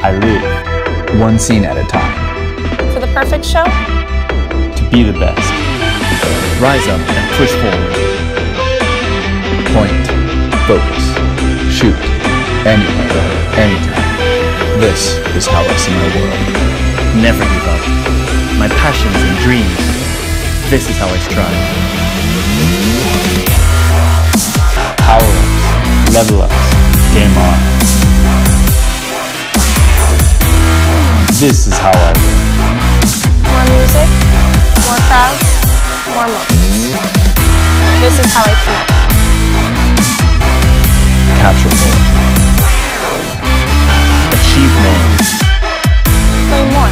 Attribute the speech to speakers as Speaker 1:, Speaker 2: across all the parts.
Speaker 1: I live one scene at a time.
Speaker 2: For the perfect show?
Speaker 1: To be the best.
Speaker 3: Rise up and push forward.
Speaker 1: Point, focus, shoot, anywhere, anytime. This is how I see my world.
Speaker 3: Never give up. My passions and dreams. This is how I strive.
Speaker 1: Power up, level up, game on. This is how I live.
Speaker 2: More music, more crowds, more moments. This is how I feel.
Speaker 1: Capture more.
Speaker 3: Achieve more.
Speaker 2: Play more.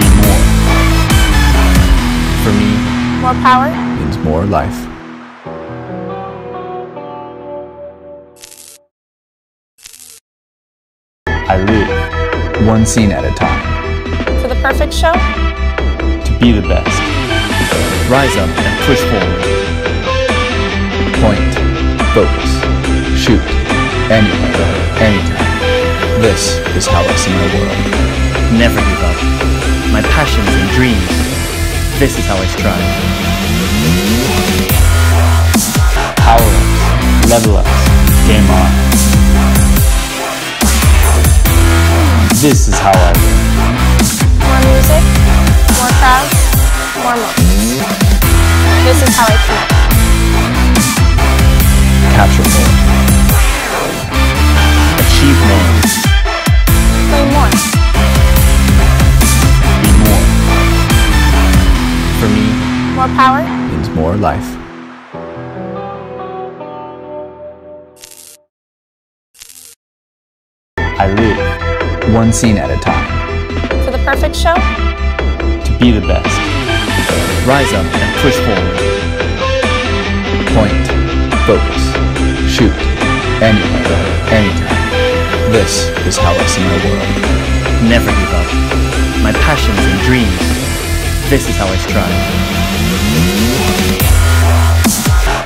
Speaker 1: Be more.
Speaker 3: For me,
Speaker 2: More power,
Speaker 1: Means more life. I live one scene at a time.
Speaker 2: for the perfect show?
Speaker 1: To be the best.
Speaker 3: rise up and push forward.
Speaker 1: Point, focus, shoot, anywhere, anytime. This is how I see my world.
Speaker 3: Never give up. My passions and dreams. This is how I strive.
Speaker 1: Power up, level up, game on. This is how I live.
Speaker 2: More music, more crowds, more moments. This is how I feel.
Speaker 1: Capture more.
Speaker 3: Achieve more.
Speaker 2: Play more.
Speaker 1: Be more.
Speaker 3: For me,
Speaker 2: More power,
Speaker 1: Means more life. I live one scene at a time.
Speaker 2: for the perfect show?
Speaker 1: To be the best.
Speaker 3: rise up and push forward.
Speaker 1: Point, focus, shoot, anywhere, anytime. This is how I see my world.
Speaker 3: Never give up. My passions and dreams. This is how I strive.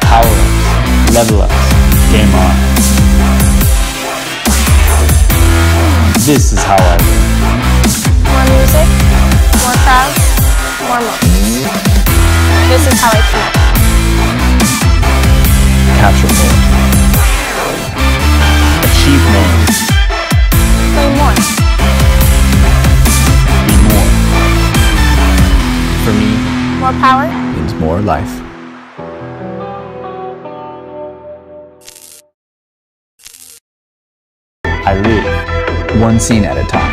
Speaker 1: Power up, level up, game on. This is how I live.
Speaker 2: More music, more crowds, more moments. This is how I feel.
Speaker 1: Capture more.
Speaker 3: Achieve more.
Speaker 2: Play more.
Speaker 1: Be more.
Speaker 3: For me,
Speaker 2: More power,
Speaker 1: Means more life. I live one scene at a time.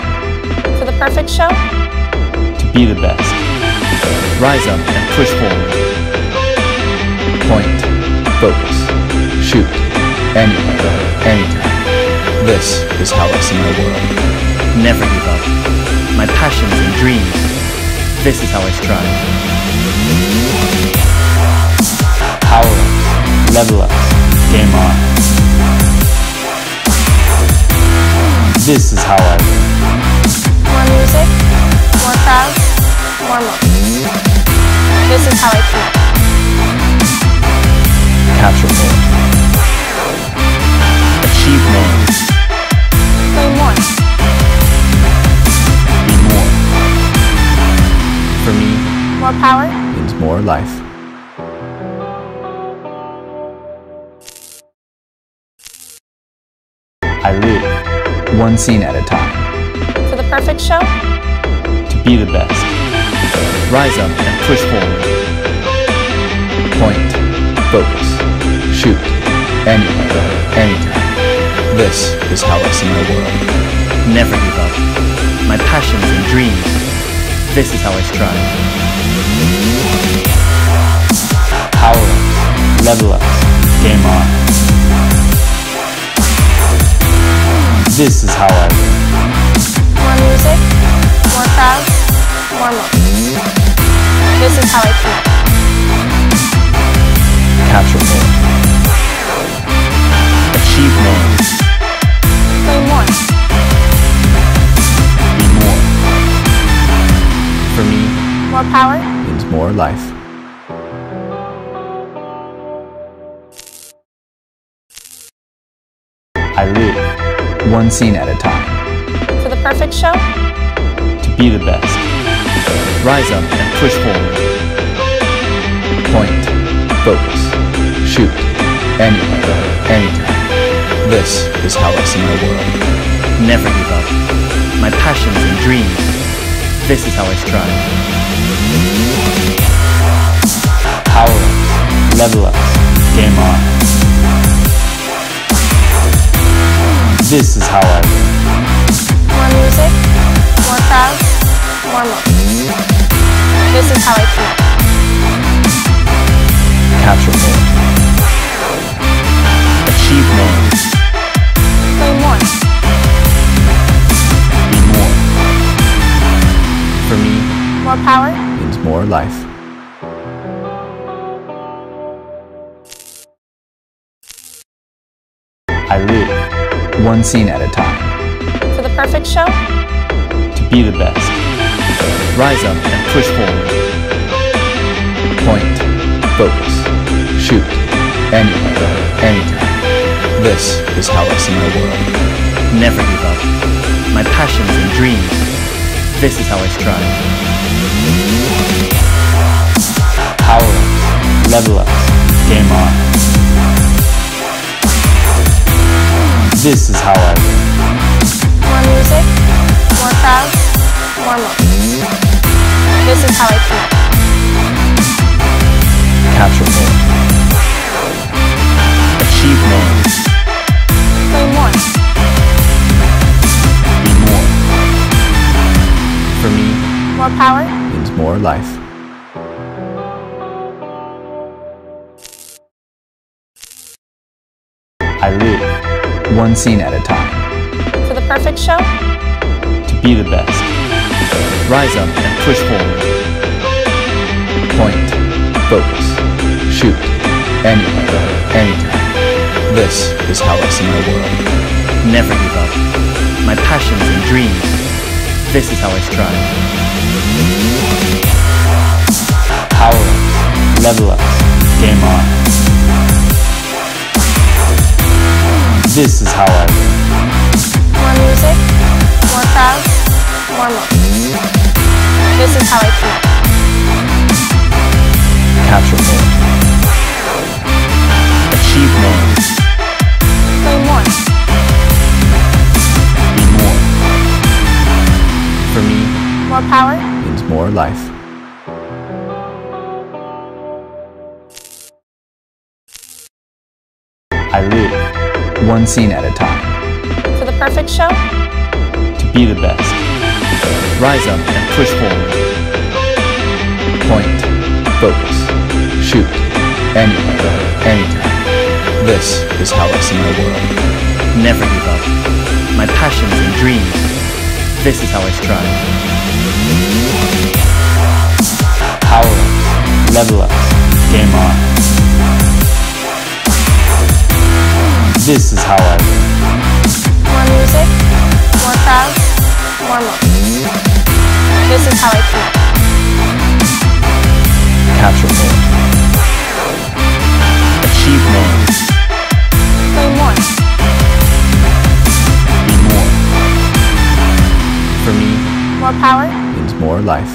Speaker 2: for the perfect show?
Speaker 1: To be the best.
Speaker 3: rise up and push forward.
Speaker 1: Point, focus, shoot, anywhere, anytime. This is how I see my world.
Speaker 3: Never give up. My passions and dreams. This is how I strive.
Speaker 1: Power up, level up, game on. This is how I live.
Speaker 2: More music, more crowds, more moments. This is how I feel.
Speaker 1: Capture more.
Speaker 3: Achieve more.
Speaker 2: Play more.
Speaker 1: Be more.
Speaker 3: For me,
Speaker 2: More power,
Speaker 1: Means more life. I live one scene at a time.
Speaker 2: for the perfect show?
Speaker 1: To be the best.
Speaker 3: rise up and push forward.
Speaker 1: Point, focus, shoot, anywhere, anytime. This is how I see my world.
Speaker 3: Never give up. My passions and dreams. This is how I strive.
Speaker 1: Power up, level up, game on. This is how I live.
Speaker 2: More music, more crowds, more moments. This is how I feel.
Speaker 1: Capture more.
Speaker 3: Achieve more.
Speaker 2: Play more.
Speaker 1: Be more.
Speaker 3: For me,
Speaker 2: More power,
Speaker 1: Means more life. I live one scene at a time.
Speaker 2: For the perfect show,
Speaker 3: To be the best. Rise up and push forward.
Speaker 1: Point, focus, shoot, anywhere, anytime. This is how I see my world.
Speaker 3: Never give up. My passions and dreams. This is how I strive.
Speaker 1: Power up, level up, game on. This is how I live.
Speaker 2: more music, more crowds, more moments. This is how I feel.
Speaker 1: Capture more.
Speaker 3: Achieve more.
Speaker 2: Play more.
Speaker 1: Be more.
Speaker 3: For me,
Speaker 2: More power,
Speaker 1: Means more life. I live one scene at a time.
Speaker 2: for the perfect show,
Speaker 3: To be the best. Rise up and push forward.
Speaker 1: Point, focus, shoot, anywhere, anytime. This is how I see my world.
Speaker 3: Never give up. My passions and dreams. This is how I strive.
Speaker 1: Power up, level up, game on. This is how I live.
Speaker 2: more music, more crowds, more moments. This is how I feel.
Speaker 1: Capture more.
Speaker 3: Achieve more.
Speaker 2: Play more.
Speaker 1: Be more.
Speaker 3: For me,
Speaker 2: More power,
Speaker 1: Means more life. I live one scene at a time.
Speaker 2: for the perfect show,
Speaker 3: To be the best. Rise up and push forward.
Speaker 1: Point, focus, shoot, anywhere, anytime. This is how I see my world.
Speaker 3: Never give up. My passions and dreams. This is how I strive.
Speaker 1: Power up, level up, game on. This is how I live.
Speaker 2: more music, more crowds, more moments. This is how I feel.
Speaker 1: Capture more.
Speaker 3: Achieve more.
Speaker 2: Play more.
Speaker 1: Be more.
Speaker 3: For me,
Speaker 2: More power,
Speaker 1: Means more life. I live one scene at a time.
Speaker 2: for the perfect show,
Speaker 3: To be the best. Rise up and push forward.
Speaker 1: Point, focus, shoot, anywhere, anytime. This is how I see my world.
Speaker 3: Never give up. My passions and dreams. This is how I strive.
Speaker 1: Power up, level up, game on. This is how I live.
Speaker 2: more music, more crowds, more moments. This is how I feel.
Speaker 1: Capture more.
Speaker 3: Achieve more.
Speaker 2: Play more.
Speaker 1: Be more.
Speaker 3: For me,
Speaker 2: More power,
Speaker 1: Means more life.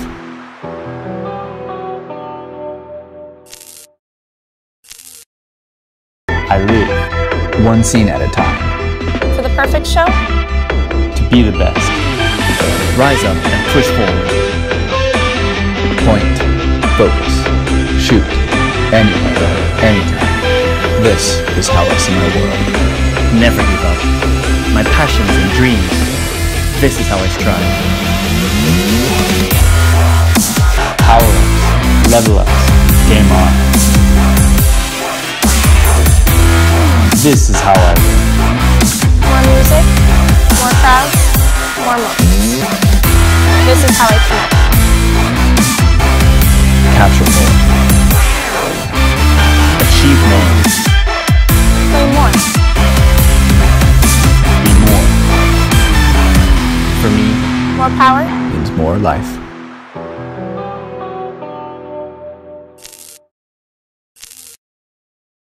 Speaker 1: I live one scene at a time.
Speaker 2: for the perfect show,
Speaker 3: To be the best. Rise up and push forward.
Speaker 1: Point, focus, shoot, anywhere, anytime. This is how I see my world.
Speaker 3: Never give up. My passions and dreams. This is how I strive.
Speaker 1: Power up, level up, game on. This is how I live.
Speaker 2: more music, more crowds, more moments. This is how I feel.
Speaker 1: Capture more.
Speaker 3: Achieve more.
Speaker 2: Play more.
Speaker 1: Be more.
Speaker 3: For me,
Speaker 2: More power,
Speaker 1: Means more life.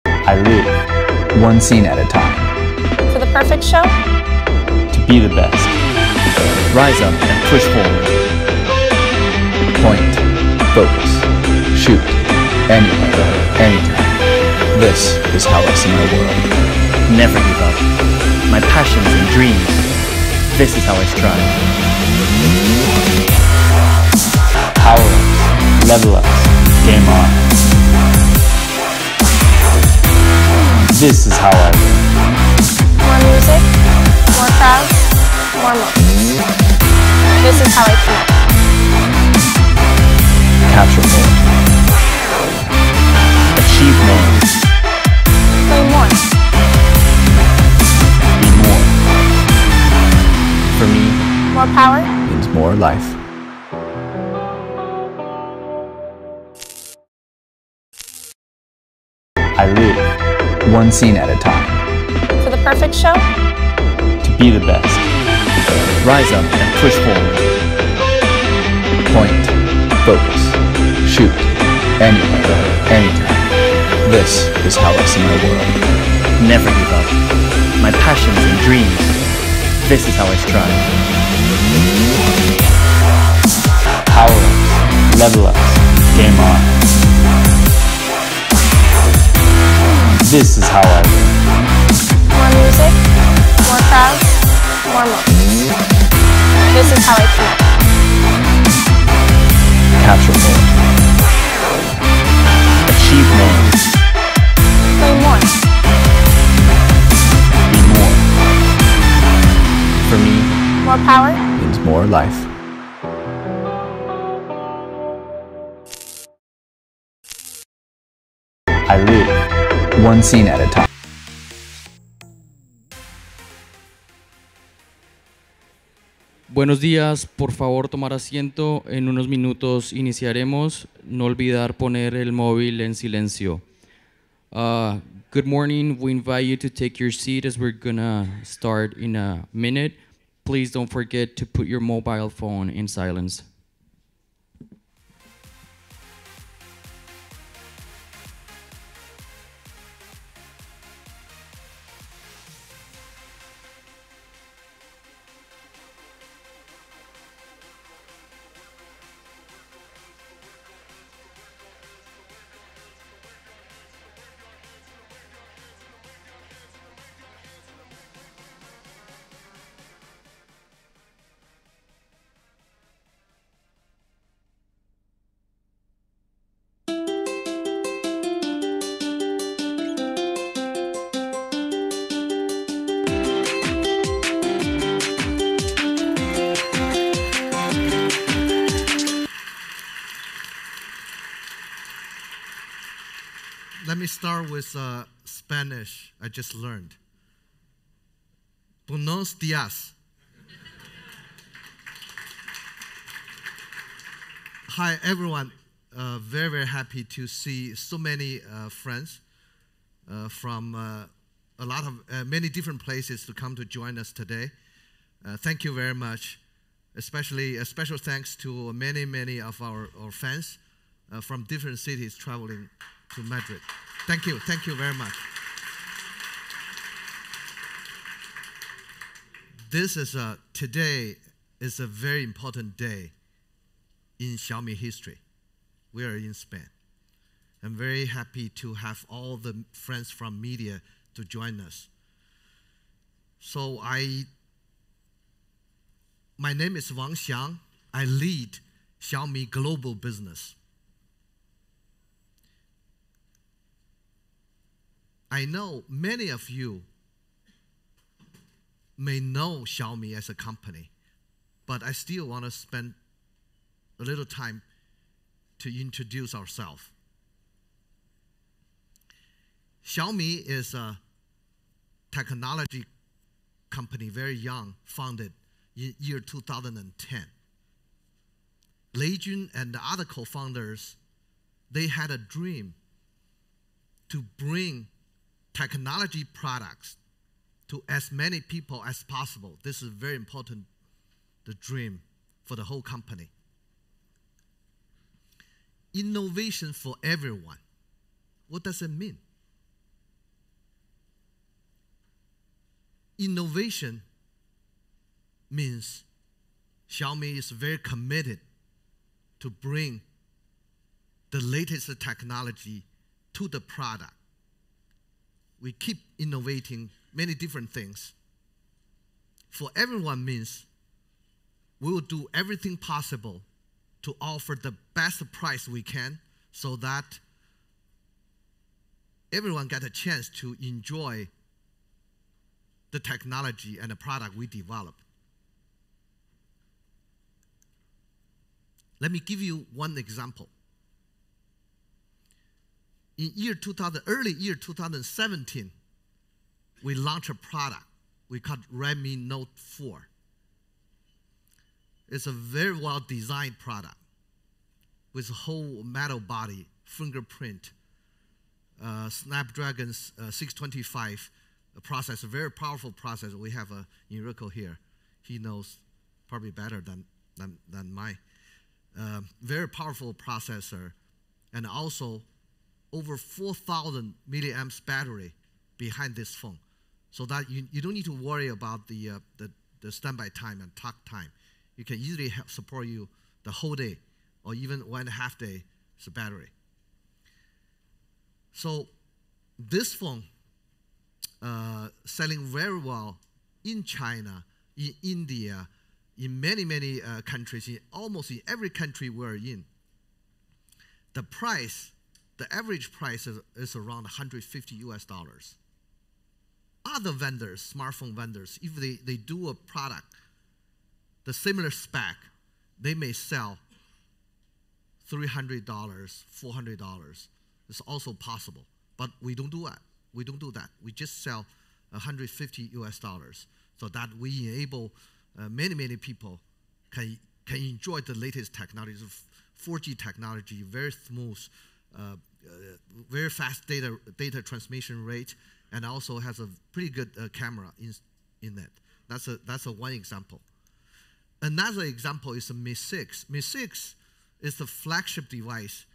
Speaker 1: I live one scene at a time.
Speaker 2: for the perfect show,
Speaker 3: Be the best. Rise up and push forward.
Speaker 1: Point, focus, shoot, anywhere, anytime. This is how I see my world.
Speaker 3: Never give up. My passions and dreams. This is how I strive.
Speaker 1: Power ups, level ups, game on. This is how I live.
Speaker 2: More music, more crowds, more moments. This is how I connect.
Speaker 1: Capture more.
Speaker 3: Achieve more.
Speaker 2: Play more.
Speaker 1: Be more.
Speaker 3: For me,
Speaker 2: More power,
Speaker 1: Means more life. I live one scene at a time.
Speaker 2: for the perfect show,
Speaker 3: to be the best. Rise up and push forward.
Speaker 1: Point, focus, shoot, anywhere, anytime. This is how I see my world.
Speaker 3: Never give up. My passions and dreams. This is how I strive.
Speaker 1: Power ups, level ups, game on. This is how I live.
Speaker 2: more music, more crowds, more moments. This is how I connect.
Speaker 1: Capture more.
Speaker 3: Achieve more.
Speaker 2: Play more.
Speaker 1: Be more.
Speaker 3: For me,
Speaker 2: More power,
Speaker 1: Means more life. I live one scene at a time.
Speaker 4: Buenos días, por favor tomar asiento. En unos minutos iniciaremos. No olvidar poner el móvil en silencio. Good morning. We invite you to take your seat as we're gonna start in a minute. Please don't forget to put your mobile phone in silence.
Speaker 5: Let me start with Spanish I just learned. Buenos días. Hi, everyone. Very, very happy to see so many friends from a lot of many different places to come to join us today. Thank you very much. Especially a special thanks to many of our fans from different cities traveling to Madrid. Thank you very much. Today is a very important day in Xiaomi history. We are in Spain. I'm very happy to have all the friends from media to join us. So my name is Wang Xiang. I lead Xiaomi Global Business. I know many of you may know Xiaomi as a company, but I still want to spend a little time to introduce ourselves. Xiaomi is a technology company, very young, founded in year 2010. Lei Jun and the other co-founders, they had a dream to bring technology products to as many people as possible. This is very important, the dream for the whole company. Innovation for everyone. What does it mean? Innovation means Xiaomi is very committed to bring the latest technology to the product. We keep innovating many different things. For everyone means we will do everything possible to offer the best price we can so that everyone get a chance to enjoy the technology and the product we develop. Let me give you one example. In early year 2017, we launched a product we called Redmi Note 4. It's a very well-designed product with a whole metal body, fingerprint, Snapdragon 625 processor, very powerful processor. We have Enrico here. He knows probably better than mine. Very powerful processor, and also over 4,000 milliamps battery behind this phone, so that you don't need to worry about the standby time and talk time. You can easily support you the whole day, or even 1.5 days battery. So this phone selling very well in China, in India, in many countries, almost in every country we're in. The price, the average price is around $150. Other vendors, smartphone vendors, if they do a product, the similar spec, they may sell $300, $400. It's also possible, but we don't do that. We don't do that. We just sell $150, so that we enable many people can enjoy the latest technology, 4G technology, very smooth, very fast data transmission rate, and also has a pretty good camera in it. That's a one example. Another example is the Mi 6. Mi 6 is the flagship device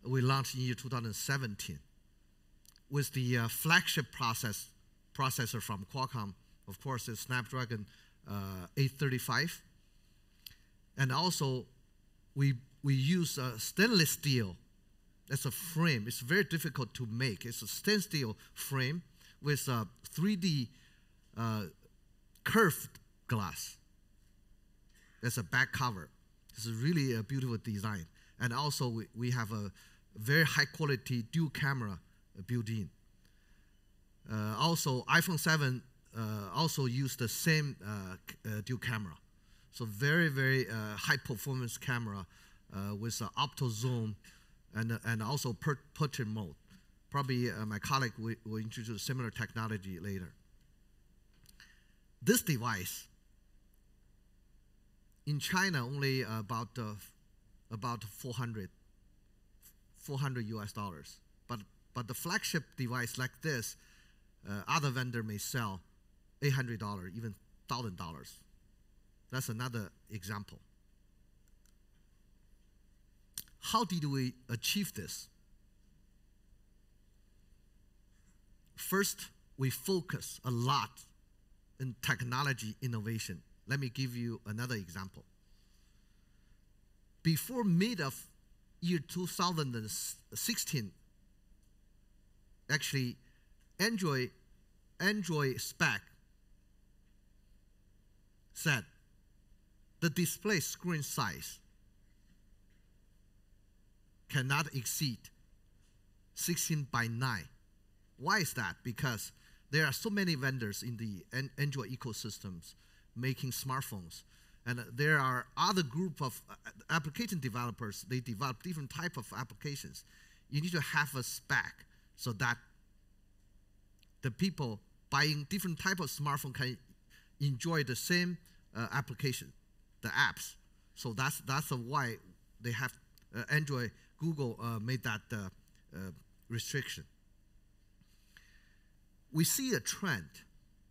Speaker 5: we launched in year 2017 with the flagship processor from Qualcomm. Of course, it's Snapdragon 835. And also, we use stainless steel as a frame. It's very difficult to make. It's a stainless steel frame with a 3D curved glass. That's a back cover. It's really a beautiful design. And also, we have a very high quality dual camera built in. Also, iPhone 7 also used the same dual camera. So very high performance camera with opto zoom and also portrait mode. Probably my colleague will introduce similar technology later. This device in China only about $400 US. But the flagship device like this, other vendor may sell $800, even $1,000. That's another example. How did we achieve this? First, we focus a lot in technology innovation. Let me give you another example. Before mid of year 2016, actually, Android spec said the display screen size cannot exceed 16:9. Why is that? Because there are so many vendors in the Android ecosystems making smartphones. And there are other group of application developers. They develop different type of applications. You need to have a spec so that the people buying different type of smartphone can enjoy the same application, the apps. So that's why they have Android. Google made that restriction. We see a trend.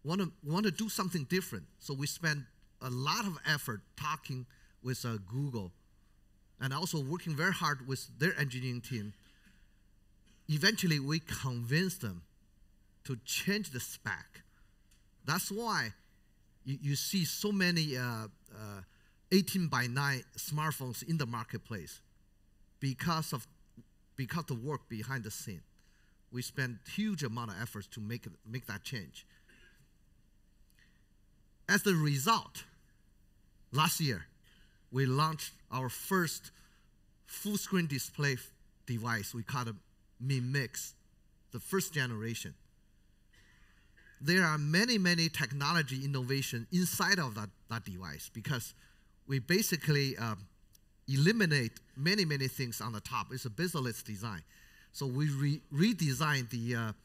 Speaker 5: Want to do something different. So we spend a lot of effort talking with Google and also working very hard with their engineering team. Eventually, we convinced them to change the spec. That's why you see so many 18 by 9 smartphones in the marketplace because the work behind the scene. We spent huge amount of efforts to make that change. As the result, last year, we launched our first full screen display device. We call it Mi Mix, the first generation. There are many, many technology innovation inside of that device because we basically eliminate many, many things on the top. It's a bezel-less design. So we redesigned the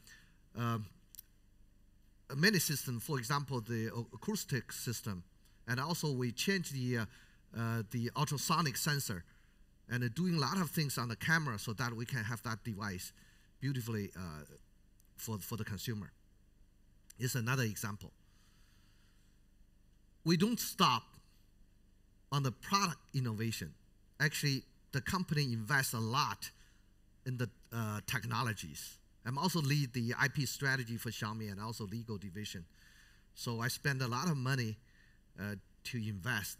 Speaker 5: many systems, for example, the acoustic system, and also we changed the ultrasonic sensor, and doing a lot of things on the camera so that we can have that device beautifully for the consumer. It's another example. We don't stop on the product innovation. Actually, the company invests a lot in the technologies. I'm also lead the IP strategy for Xiaomi and also legal division. So I spend a lot of money to invest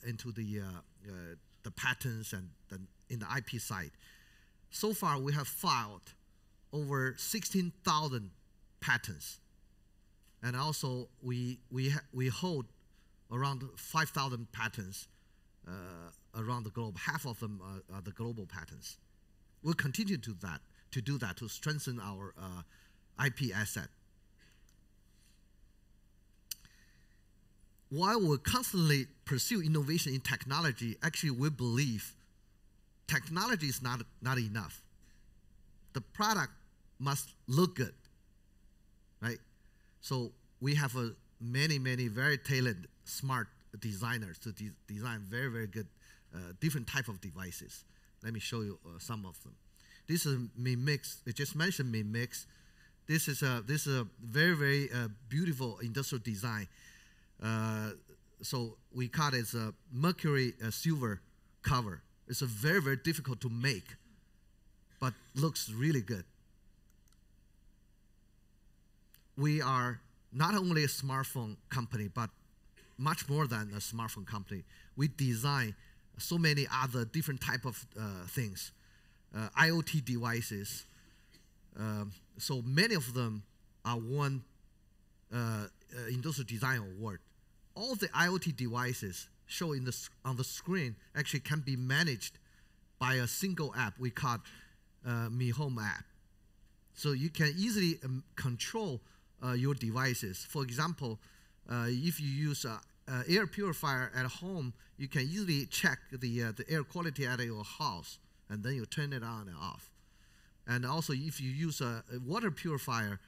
Speaker 5: into the patents and in the IP side. So far, we have filed over 16,000 patents, and also we hold around 5,000 patents around the globe. Half of them are the global patents. We'll continue to do that to strengthen our IP asset. While we constantly pursue innovation in technology, actually we believe technology is not enough. The product must look good, right? So we have many very talented, smart designers to design very, very good different type of devices. Let me show you some of them. This is Mi Mix. I just mentioned Mi Mix. This is a very, very beautiful industrial design. So we call it a mercury silver cover. It's a very, very difficult to make, but looks really good. We are not only a smartphone company, but much more than a smartphone company. We design so many other different type of things, IoT devices. So many of them are won industrial design award. All the IoT devices shown on the screen actually can be managed by a single app we call Mi Home app. So you can easily control your devices. For example, if you use an air purifier at home, you can easily check the air quality at your house, and then you turn it on and off. And also, if you use a water purifier,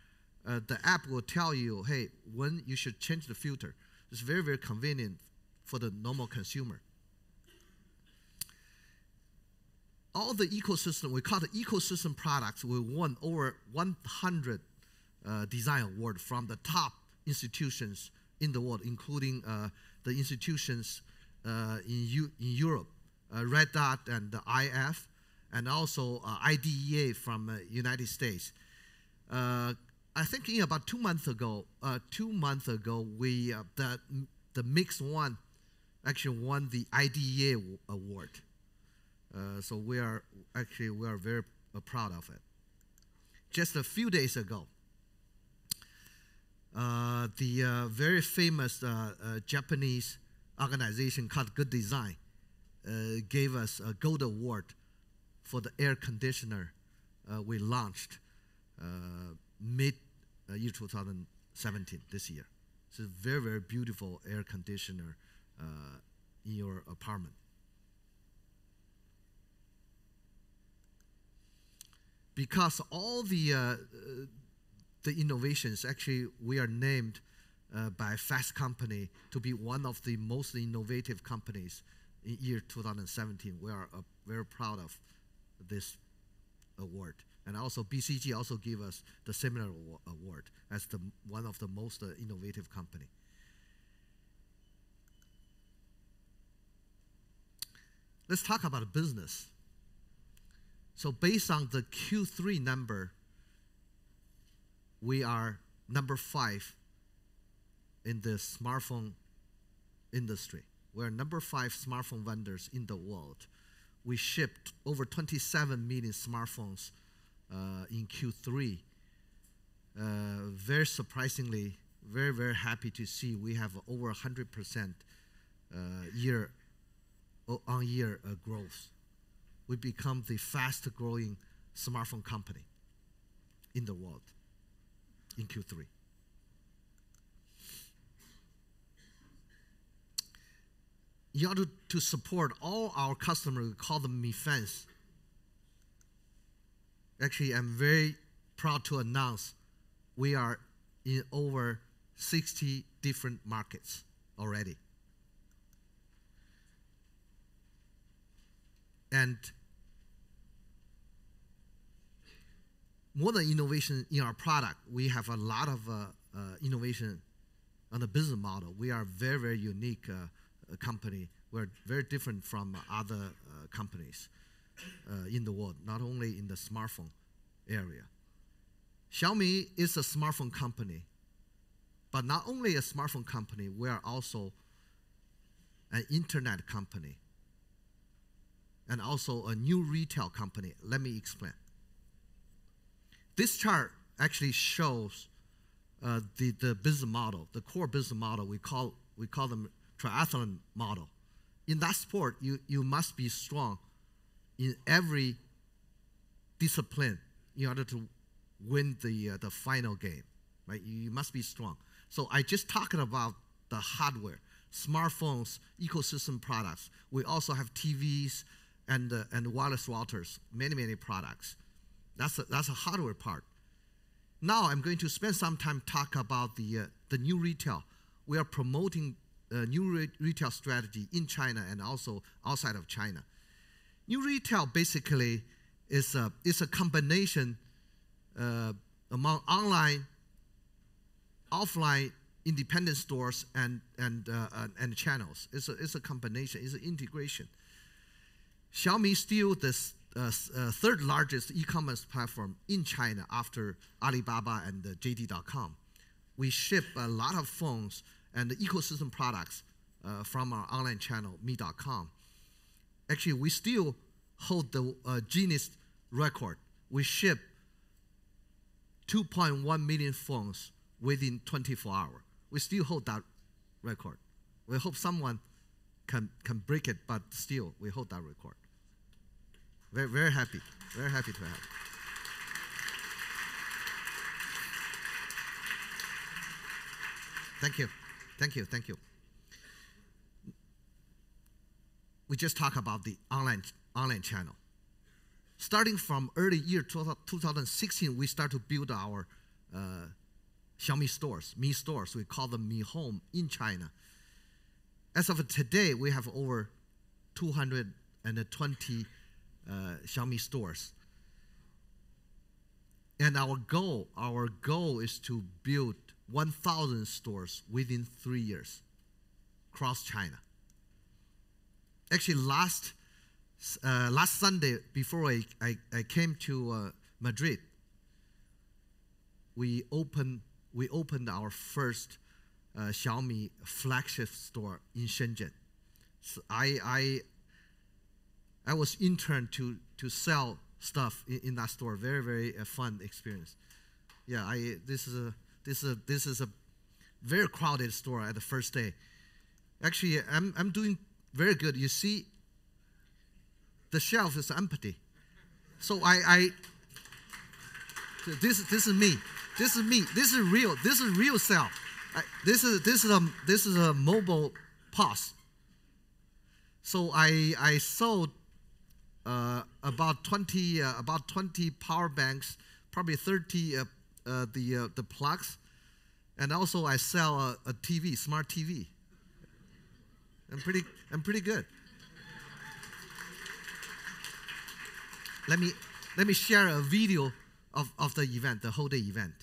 Speaker 5: the app will tell you, hey, when you should change the filter. It's very, very convenient for the normal consumer. All the ecosystem, we call the ecosystem products, we won over 100 design awards from the top institutions in the world, including the institutions in Europe, Red Dot and the IF, and also IDEA from United States. I think in about 2 months ago, we the Mix One actually won the IDEA award. So we are very proud of it. Just a few days ago, the very famous Japanese organization called Good Design gave us a gold award for the air conditioner we launched mid-year 2017, this year. It's a very, very beautiful air conditioner in your apartment. Because all the innovations, actually, we are named by Fast Company to be one of the most innovative companies in year 2017. We are very proud of this award. And also BCG also gave us the similar award as one of the most innovative company. Let's talk about business. So based on the Q3 number, we are number 5 in the smartphone industry. We're number 5 smartphone vendors in the world. We shipped over 27 million smartphones in Q3. Very surprisingly, very, very happy to see we have over 100% year-on-year growth. We become the fastest growing smartphone company in the world in Q3. In order to support all our customers, we call them Mi Fans. Actually, I'm very proud to announce we are in over 60 different markets already. And more than innovation in our product, we have a lot of innovation on the business model. We are a very, very unique company. We're very different from other companies in the world, not only in the smartphone area. Xiaomi is a smartphone company, but not only a smartphone company, we are also an internet company and also a new retail company. Let me explain. This chart actually shows the business model, the core business model. We call them triathlon model. In that sport, you must be strong in every discipline in order to win the final game, right? You must be strong. So I just talked about the hardware, smartphones, ecosystem products. We also have TVs and wireless routers, many products. That's a hardware part. Now I'm going to spend some time talk about the new retail. We are promoting a new retail strategy in China and also outside of China. New retail basically is a combination among online, offline, independent stores and channels. It's a combination. It's an integration. Xiaomi is still the third largest e-commerce platform in China after Alibaba and JD.com. We ship a lot of phones and the ecosystem products from our online channel, Mi.com. Actually, we still hold the Guinness record. We ship 2.1 million phones within 24 hours. We still hold that record. We hope someone can break it, but still, we hold that record. Very, very happy to have it. Thank you. We just talked about the online channel. Starting from early year 2016, we start to build our Xiaomi stores, Mi stores. We call them Mi Home in China. As of today, we have over 220 Xiaomi stores. And our goal is to build 1,000 stores within 3 years across China. Actually, last Sunday, before I came to Madrid, we opened our first Xiaomi flagship store in Shenzhen. So I was interned to sell stuff in that store. Very, very fun experience. Yeah, this is a very crowded store at the first day. Actually, I'm doing very good. You see, the shelf is empty. So this is me. This is me. This is real. This is real sale. This is a mobile POS. So I sold about 20 power banks, probably 30 the plugs, and also I sell a TV, smart TV. I'm pretty good. Let me share a video of the event, the whole day event.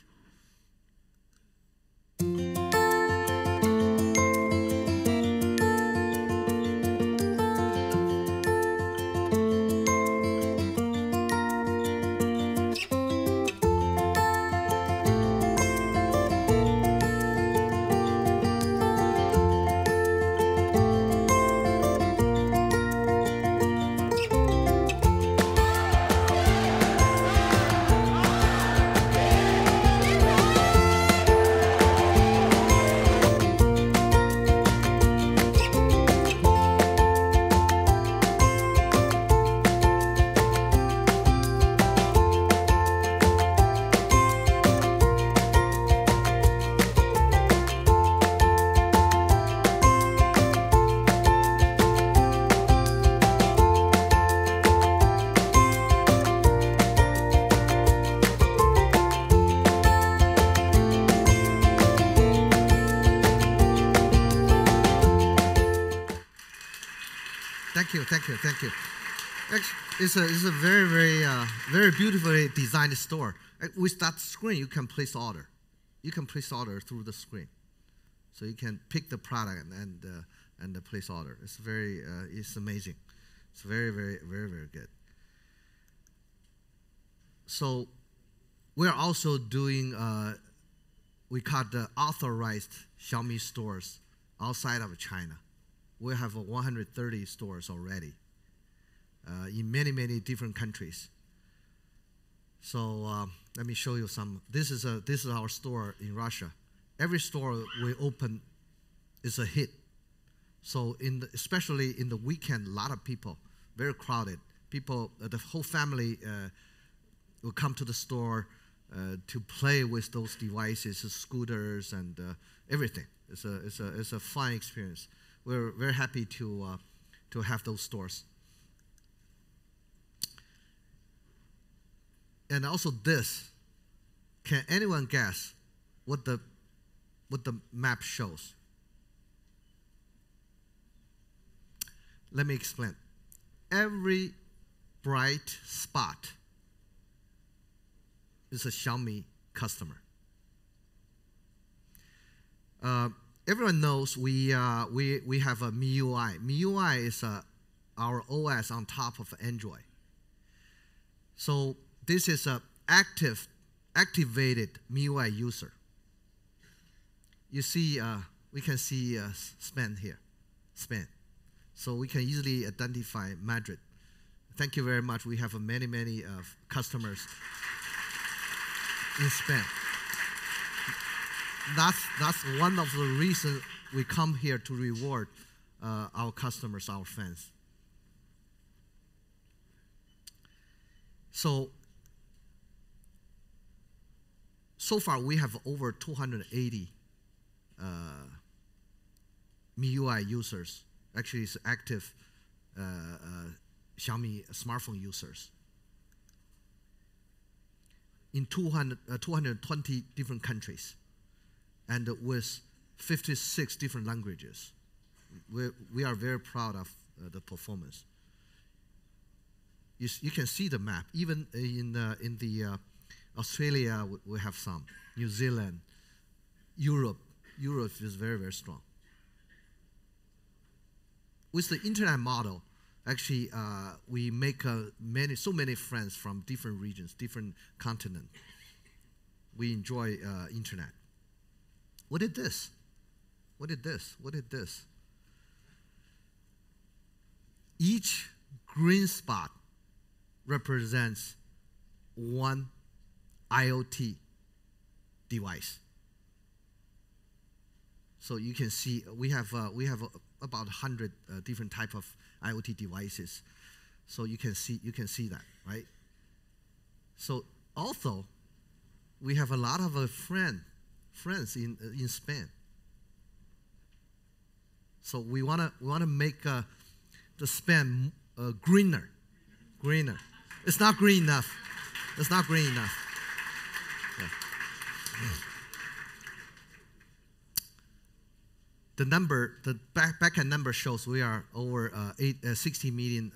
Speaker 5: Thank you. Actually, it's a very beautifully designed store. With that screen, you can place order. You can place order through the screen, so you can pick the product and place order. It's amazing. It's very good. So we're also doing we call the authorized Xiaomi stores outside of China. We have 130 stores already in many different countries. So let me show you some. This is our store in Russia. Every store we open is a hit. So especially in the weekend, a lot of people, very crowded. People, the whole family will come to the store to play with those devices, scooters and everything. It's a fun experience. We're very happy to have those stores. And also this, can anyone guess what the map shows? Let me explain. Every bright spot is a Xiaomi customer. Everyone knows we have a MIUI. MIUI is our OS on top of Android. So this is a activated MIUI user. You see, we can see Spain here, Spain. So we can easily identify Madrid. Thank you very much. We have many customers in Spain. That's one of the reasons we come here to reward our customers, our fans. So far we have over 280 MIUI users. Actually, it's active Xiaomi smartphone users in 220 different countries and with 56 different languages. We are very proud of the performance. You can see the map. Even in the Australia, we have some. New Zealand, Europe is very strong. With the internet model, actually, we make so many friends from different regions, different continents. We enjoy internet. What did this? Each green spot represents one IoT device. So you can see we have about 100 different type of IoT devices. So you can see that, right? So also we have a lot of friends in Spain. So we wanna make the Spain greener. It's not green enough. Yeah. The backend number shows we are over 60 million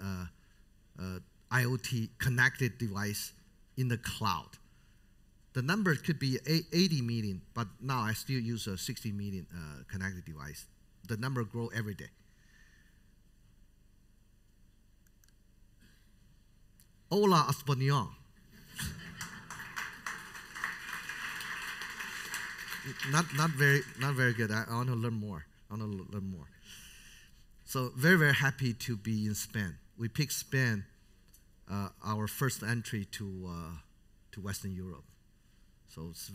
Speaker 5: IoT connected device in the cloud. The number could be 80 million, but now I still use a 60 million connected device. The number grow every day. Hola Español. Not very good. I want to learn more. So very happy to be in Spain. We picked Spain, our first entry to Western Europe. So it's,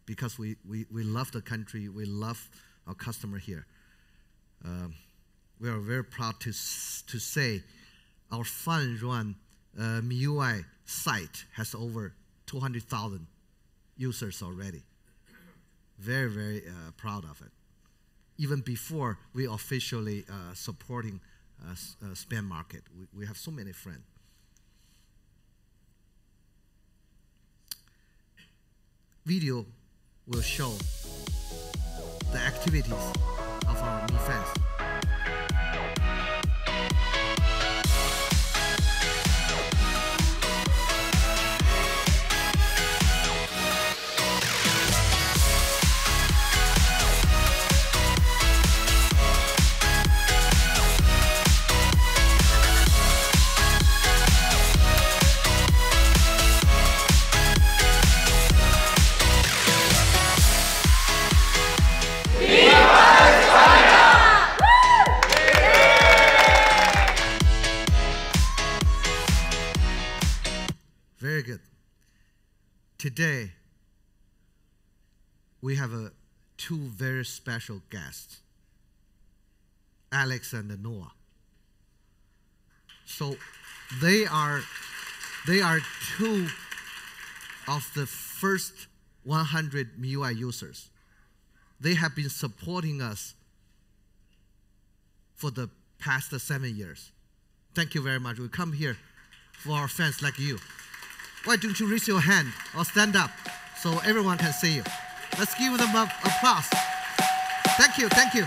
Speaker 5: because we love the country, we love our customer here. We are very proud to say our Fun Run MIUI site has over 200,000 users already. Very proud of it. Even before we officially supporting Spain market, we have so many friends. Video will show the activities of our Mi fans. today we have two very special guests, Alex and Noah. So they are two of the first 100 MIUI users. They have been supporting us for the past 7 years. Thank you very much. We come here for our fans like you. Why don't you raise your hand or stand up so everyone can see you? Let's give them an applause. Thank you, thank you.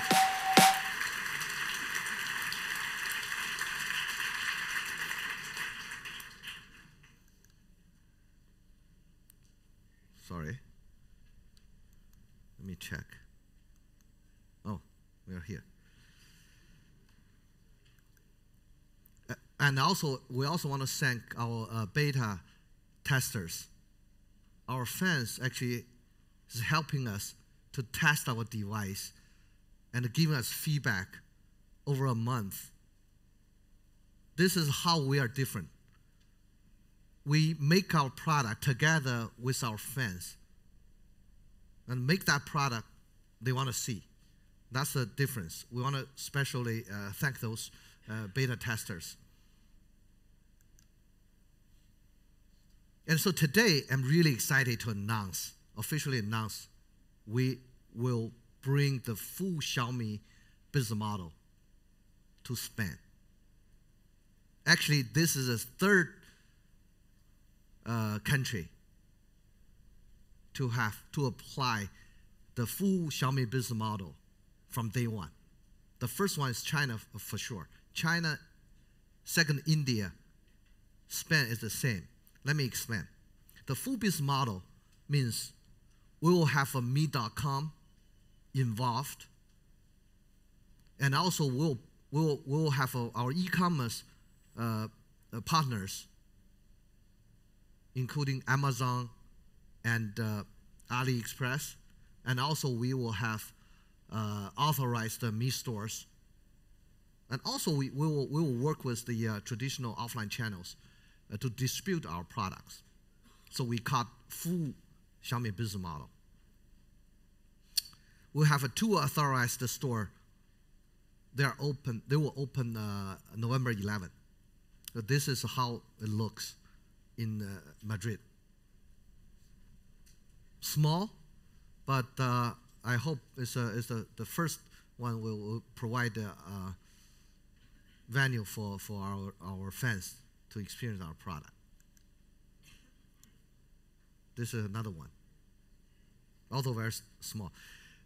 Speaker 5: Sorry. Let me check. Oh, we are here. And also, we also want to thank our beta testers. Our fans actually is helping us to test our device and giving us feedback over a month. This is how we are different. We make our product together with our fans and make that product they want to see. That's the difference. We want to especially thank those beta testers. And so today, I'm really excited to officially announce, we will bring the full Xiaomi business model to Spain. Actually, this is the third country to apply the full Xiaomi business model from day one. The first one is China for sure. China, second India, Spain is the same. Let me explain. The full business model means we will have a Mi.com involved, and also we'll have our e-commerce partners, including Amazon and AliExpress, and also we will have authorized Mi stores, and also we will work with the traditional offline channels to distribute our products. So we call full Xiaomi business model. We have 2 authorized stores. They will open November 11th. So this is how it looks in Madrid. Small, but I hope it's the first one will provide a venue for our fans to experience our product. This is another one, although very small,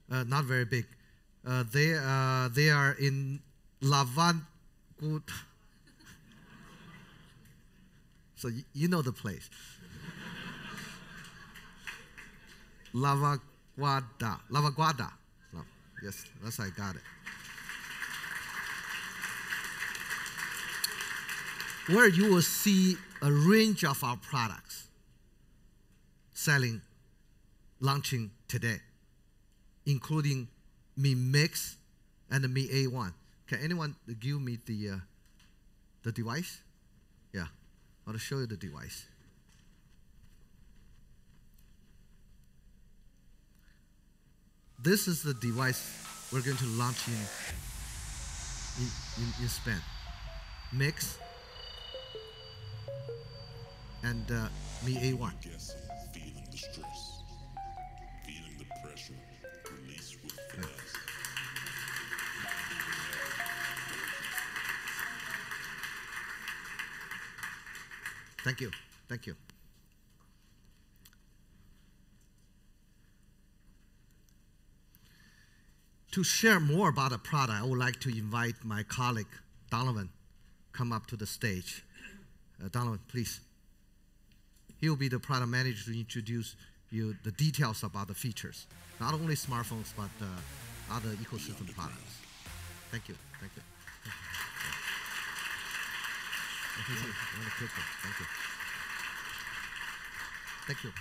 Speaker 5: not very big. They are in Lavangud. So you know the place. Lavaguarda. No, yes, that's I got it. Where you will see a range of our products launching today, including Mi Mix and the Mi A1. Can anyone give me the device? Yeah, I want to show you the device. This is the device we're going to launch in Spain. Mix and Mi A1.
Speaker 6: Feeling the stress, feeling the pressure, release with finesse.
Speaker 5: Thank you. Thank you. To share more about the product, I would like to invite my colleague, Donovan, come up to the stage. Donovan, please. He will be the product manager to introduce you the details about the features, not only smartphones, but other ecosystem products. Thank you. Thank you. Thank you. Thank you.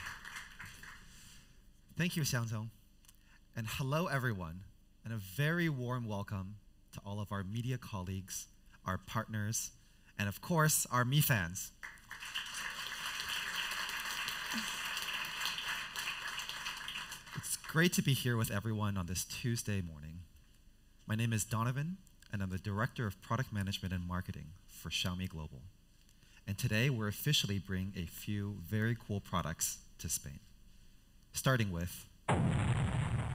Speaker 7: Thank you, Xiangtong. And hello, everyone, and a very warm welcome to all of our media colleagues, our partners, and of course, our Mi fans. great to be here with everyone on this Tuesday morning. My name is Donovan, and I'm the Director of Product Management and Marketing for Xiaomi Global. And today, we're officially bringing a few very cool products to Spain, starting with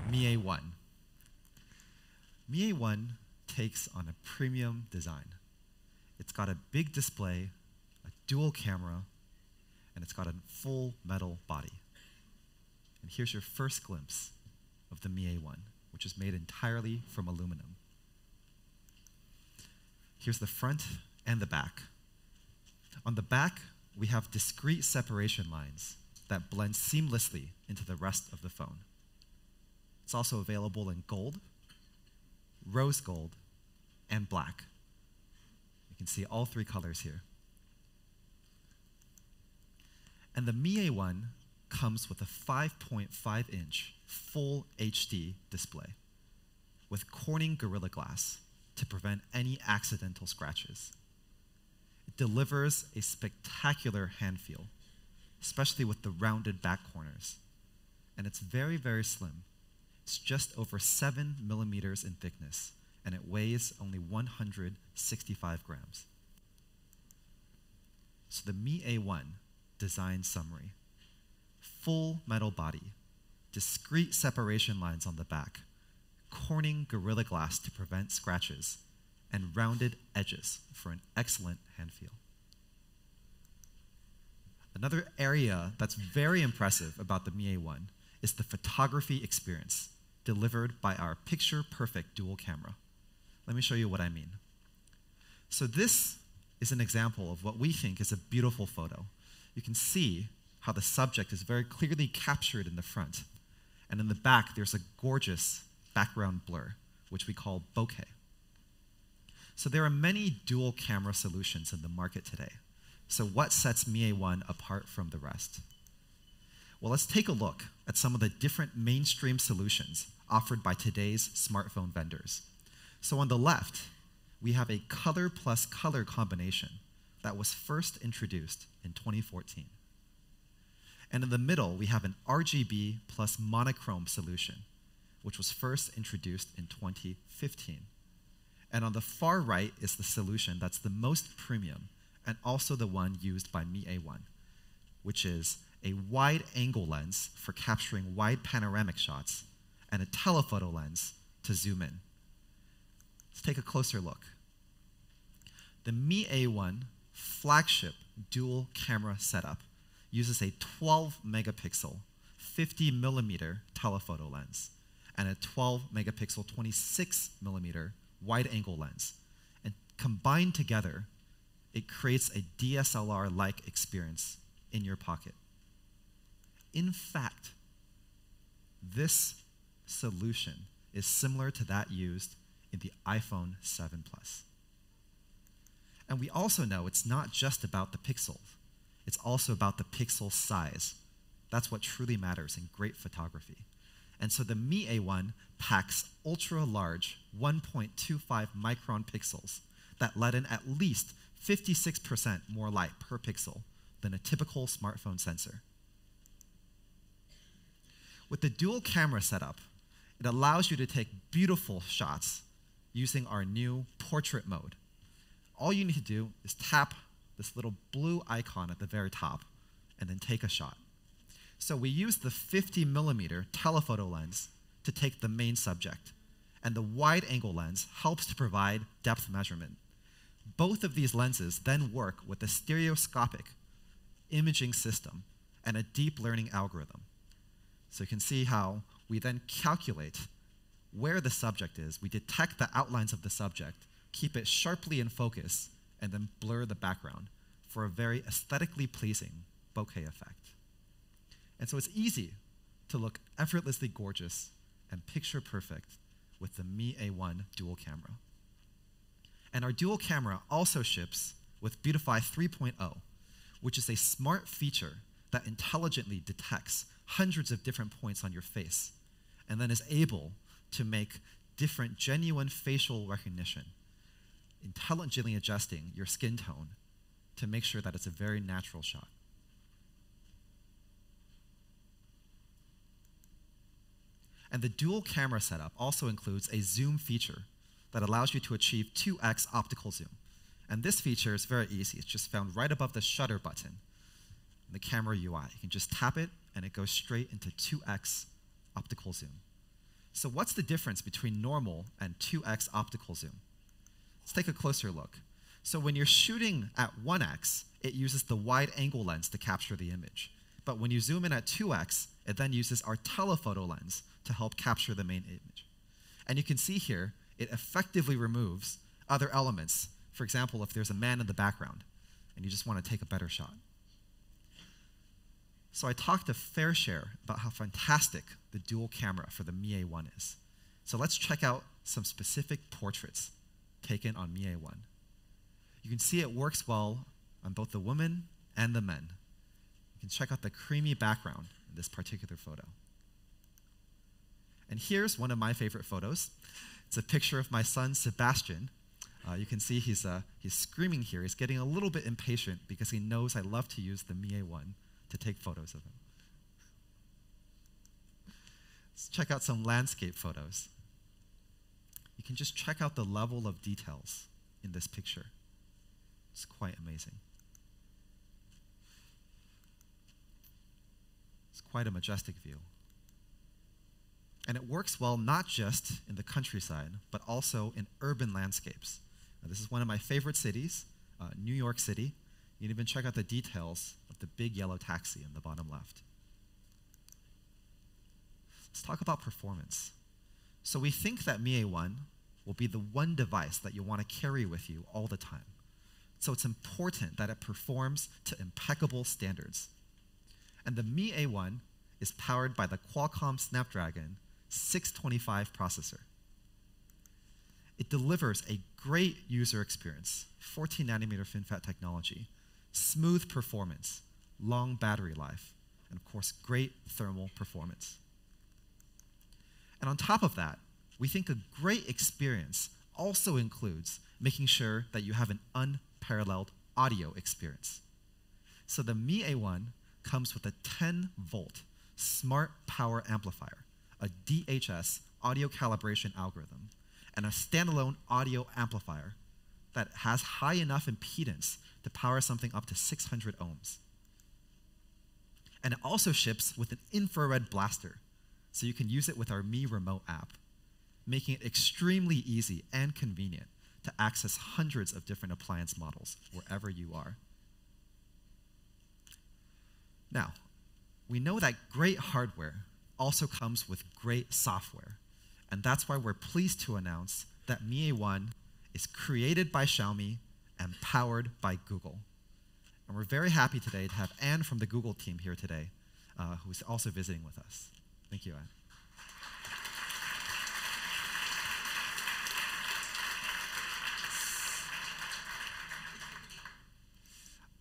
Speaker 7: Mi A1. Mi A1 takes on a premium design. It's got a big display, a dual camera, and it's got a full metal body. And here's your first glimpse of the Mi A1, which is made entirely from aluminum. Here's the front and the back. On the back, we have discrete separation lines that blend seamlessly into the rest of the phone. It's also available in gold, rose gold, and black. You can see all three colors here. And the Mi A1 comes with a 5.5-inch full HD display with Corning Gorilla Glass to prevent any accidental scratches. It delivers a spectacular hand feel, especially with the rounded back corners. And it's very, very slim. It's just over 7 millimeters in thickness, and it weighs only 165 grams. So the Mi A1 design summary: full metal body, discrete separation lines on the back, Corning Gorilla Glass to prevent scratches, and rounded edges for an excellent hand feel. Another area that's very impressive about the Mi A1 is the photography experience delivered by our picture-perfect dual camera. Let me show you what I mean. So this is an example of what we think is a beautiful photo. You can see how the subject is very clearly captured in the front, and in the back there's a gorgeous background blur, which we call bokeh. So there are many dual camera solutions in the market today. So what sets Mi A1 apart from the rest? Well, let's take a look at some of the different mainstream solutions offered by today's smartphone vendors. So on the left, we have a color plus color combination that was first introduced in 2014. And in the middle, we have an RGB plus monochrome solution, which was first introduced in 2015. And on the far right is the solution that's the most premium and also the one used by Mi A1, which is a wide-angle lens for capturing wide panoramic shots and a telephoto lens to zoom in. Let's take a closer look. The Mi A1 flagship dual camera setup uses a 12-megapixel, 50-millimeter telephoto lens and a 12-megapixel, 26-millimeter wide-angle lens. And combined together, it creates a DSLR-like experience in your pocket. In fact, this solution is similar to that used in the iPhone 7 Plus. And we also know it's not just about the pixels. It's also about the pixel size. That's what truly matters in great photography. And so the Mi A1 packs ultra-large 1.25 micron pixels that let in at least 56% more light per pixel than a typical smartphone sensor. With the dual camera setup, it allows you to take beautiful shots using our new portrait mode. All you need to do is tap this little blue icon at the very top and then take a shot. So we use the 50-millimeter telephoto lens to take the main subject, and the wide-angle lens helps to provide depth measurement. Both of these lenses then work with a stereoscopic imaging system and a deep learning algorithm. So you can see how we then calculate where the subject is. We detect the outlines of the subject, keep it sharply in focus, and then blur the background for a very aesthetically pleasing bokeh effect. And so it's easy to look effortlessly gorgeous and picture perfect with the Mi A1 dual camera. And our dual camera also ships with Beautify 3.0, which is a smart feature that intelligently detects hundreds of different points on your face and then is able to make different genuine facial recognition, intelligently adjusting your skin tone to make sure that it's a very natural shot. And the dual camera setup also includes a zoom feature that allows you to achieve 2x optical zoom. And this feature is very easy. It's just found right above the shutter button in the camera UI. You can just tap it, and it goes straight into 2x optical zoom. So what's the difference between normal and 2x optical zoom? Let's take a closer look. So when you're shooting at 1x, it uses the wide angle lens to capture the image. But when you zoom in at 2x, it then uses our telephoto lens to help capture the main image. And you can see here, it effectively removes other elements. For example, if there's a man in the background and you just want to take a better shot. So I talked a fair share about how fantastic the dual camera for the Mi A1 is. So let's check out some specific portraits taken on Mi A1. You can see it works well on both the women and the men. You can check out the creamy background in this particular photo. And here's one of my favorite photos. It's a picture of my son, Sebastian. You can see he's screaming here. He's getting a little bit impatient because he knows I love to use the Mi A1 to take photos of him. Let's check out some landscape photos. You can just check out the level of details in this picture. It's quite amazing. It's quite a majestic view. And it works well not just in the countryside, but also in urban landscapes. This is one of my favorite cities, New York City. You can even check out the details of the big yellow taxi in the bottom left. Let's talk about performance. So we think that Mi A1 will be the one device that you want to carry with you all the time. So it's important that it performs to impeccable standards. And the Mi A1 is powered by the Qualcomm Snapdragon 625 processor. It delivers a great user experience, 14 nanometer FinFET technology, smooth performance, long battery life, and of course, great thermal performance. And on top of that, we think a great experience also includes making sure that you have an unparalleled audio experience. So the Mi A1 comes with a 10-volt smart power amplifier, a DHS audio calibration algorithm, and a standalone audio amplifier that has high enough impedance to power something up to 600 ohms. And it also ships with an infrared blaster, so you can use it with our Mi Remote app, making it extremely easy and convenient to access hundreds of different appliance models wherever you are. Now, we know that great hardware also comes with great software, and that's why we're pleased to announce that Mi A1 is created by Xiaomi and powered by Google. And we're very happy today to have Anne from the Google team here today, who's also visiting with us. Thank you, Anne.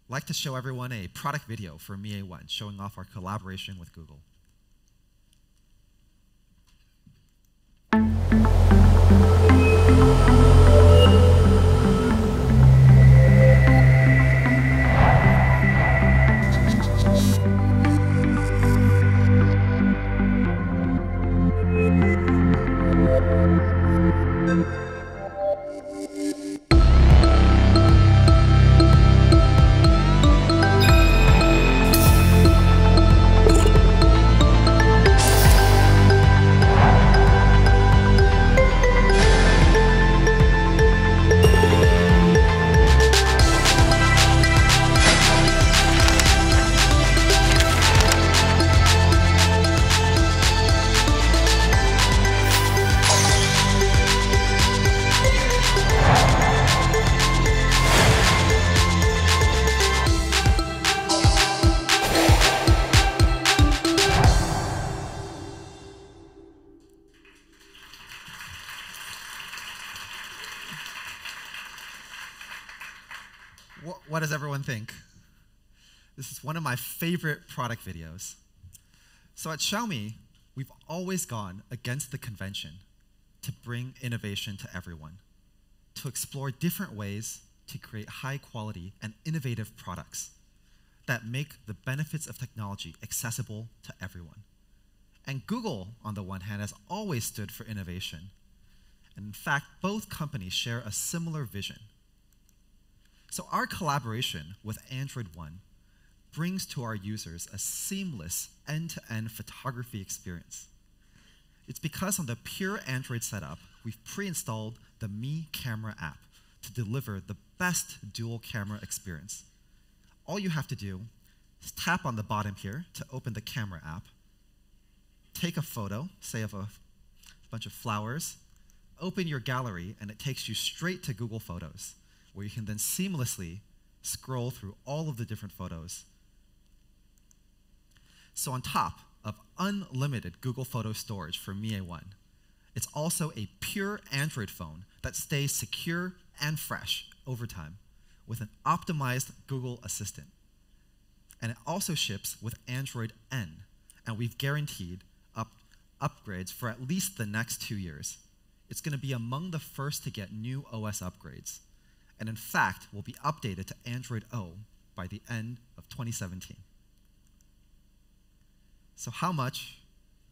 Speaker 7: I'd like to show everyone a product video for Mi A1 showing off our collaboration with Google. What does everyone think? This is one of my favorite product videos. So at Xiaomi, we've always gone against the convention to bring innovation to everyone, to explore different ways to create high quality and innovative products that make the benefits of technology accessible to everyone. And Google, on the one hand, has always stood for innovation. And in fact, both companies share a similar vision. So our collaboration with Android One brings to our users a seamless end-to-end photography experience. It's because on the pure Android setup, we've pre-installed the Mi Camera app to deliver the best dual camera experience. All you have to do is tap on the bottom here to open the camera app, take a photo, say of a bunch of flowers, open your gallery, and it takes you straight to Google Photos, where you can then seamlessly scroll through all of the different photos. So on top of unlimited Google Photo storage for Mi A1, it's also a pure Android phone that stays secure and fresh over time with an optimized Google Assistant. And it also ships with Android N, and we've guaranteed upgrades for at least the next 2 years. It's going to be among the first to get new OS upgrades, and in fact will be updated to Android O by the end of 2017. So how much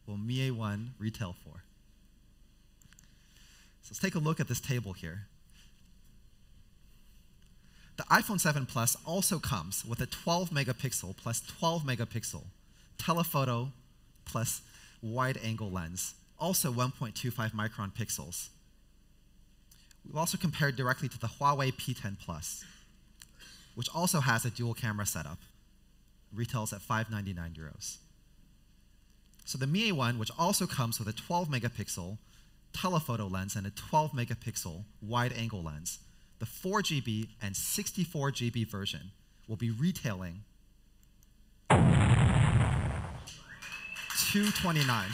Speaker 7: will Mi A1 retail for? So let's take a look at this table here. The iPhone 7 Plus also comes with a 12 megapixel plus 12 megapixel telephoto plus wide angle lens, also 1.25 micron pixels. We've also compared directly to the Huawei P10 Plus, which also has a dual camera setup. Retails at €599. So the Mi A1, which also comes with a 12 megapixel telephoto lens and a 12 megapixel wide angle lens, the 4GB and 64GB version will be retailing €229.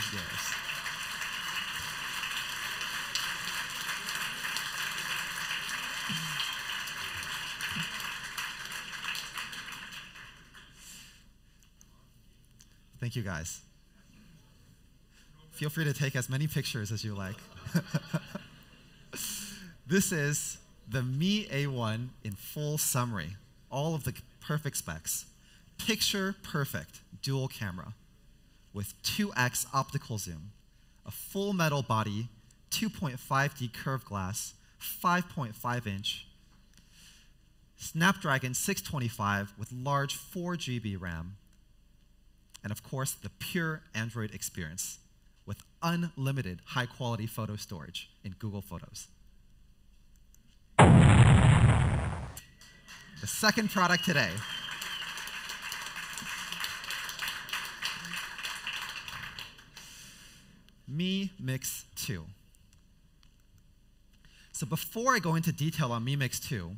Speaker 7: Thank you, guys. Feel free to take as many pictures as you like. This is the Mi A1 in full summary. All of the perfect specs. Picture perfect dual camera with 2x optical zoom, a full metal body, 2.5D curved glass, 5.5-inch, Snapdragon 625 with large 4GB RAM, and of course the pure Android experience with unlimited high-quality photo storage in Google Photos. The second product today. Mi Mix 2. So before I go into detail on Mi Mix 2,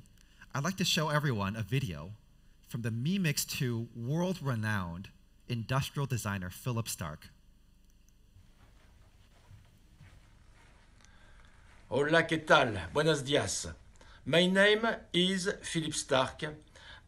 Speaker 7: I'd like to show everyone a video from the Mi Mix 2 world-renowned industrial designer Philip Stark.
Speaker 8: Hola, ¿qué tal? Buenos días. My name is Philip Stark,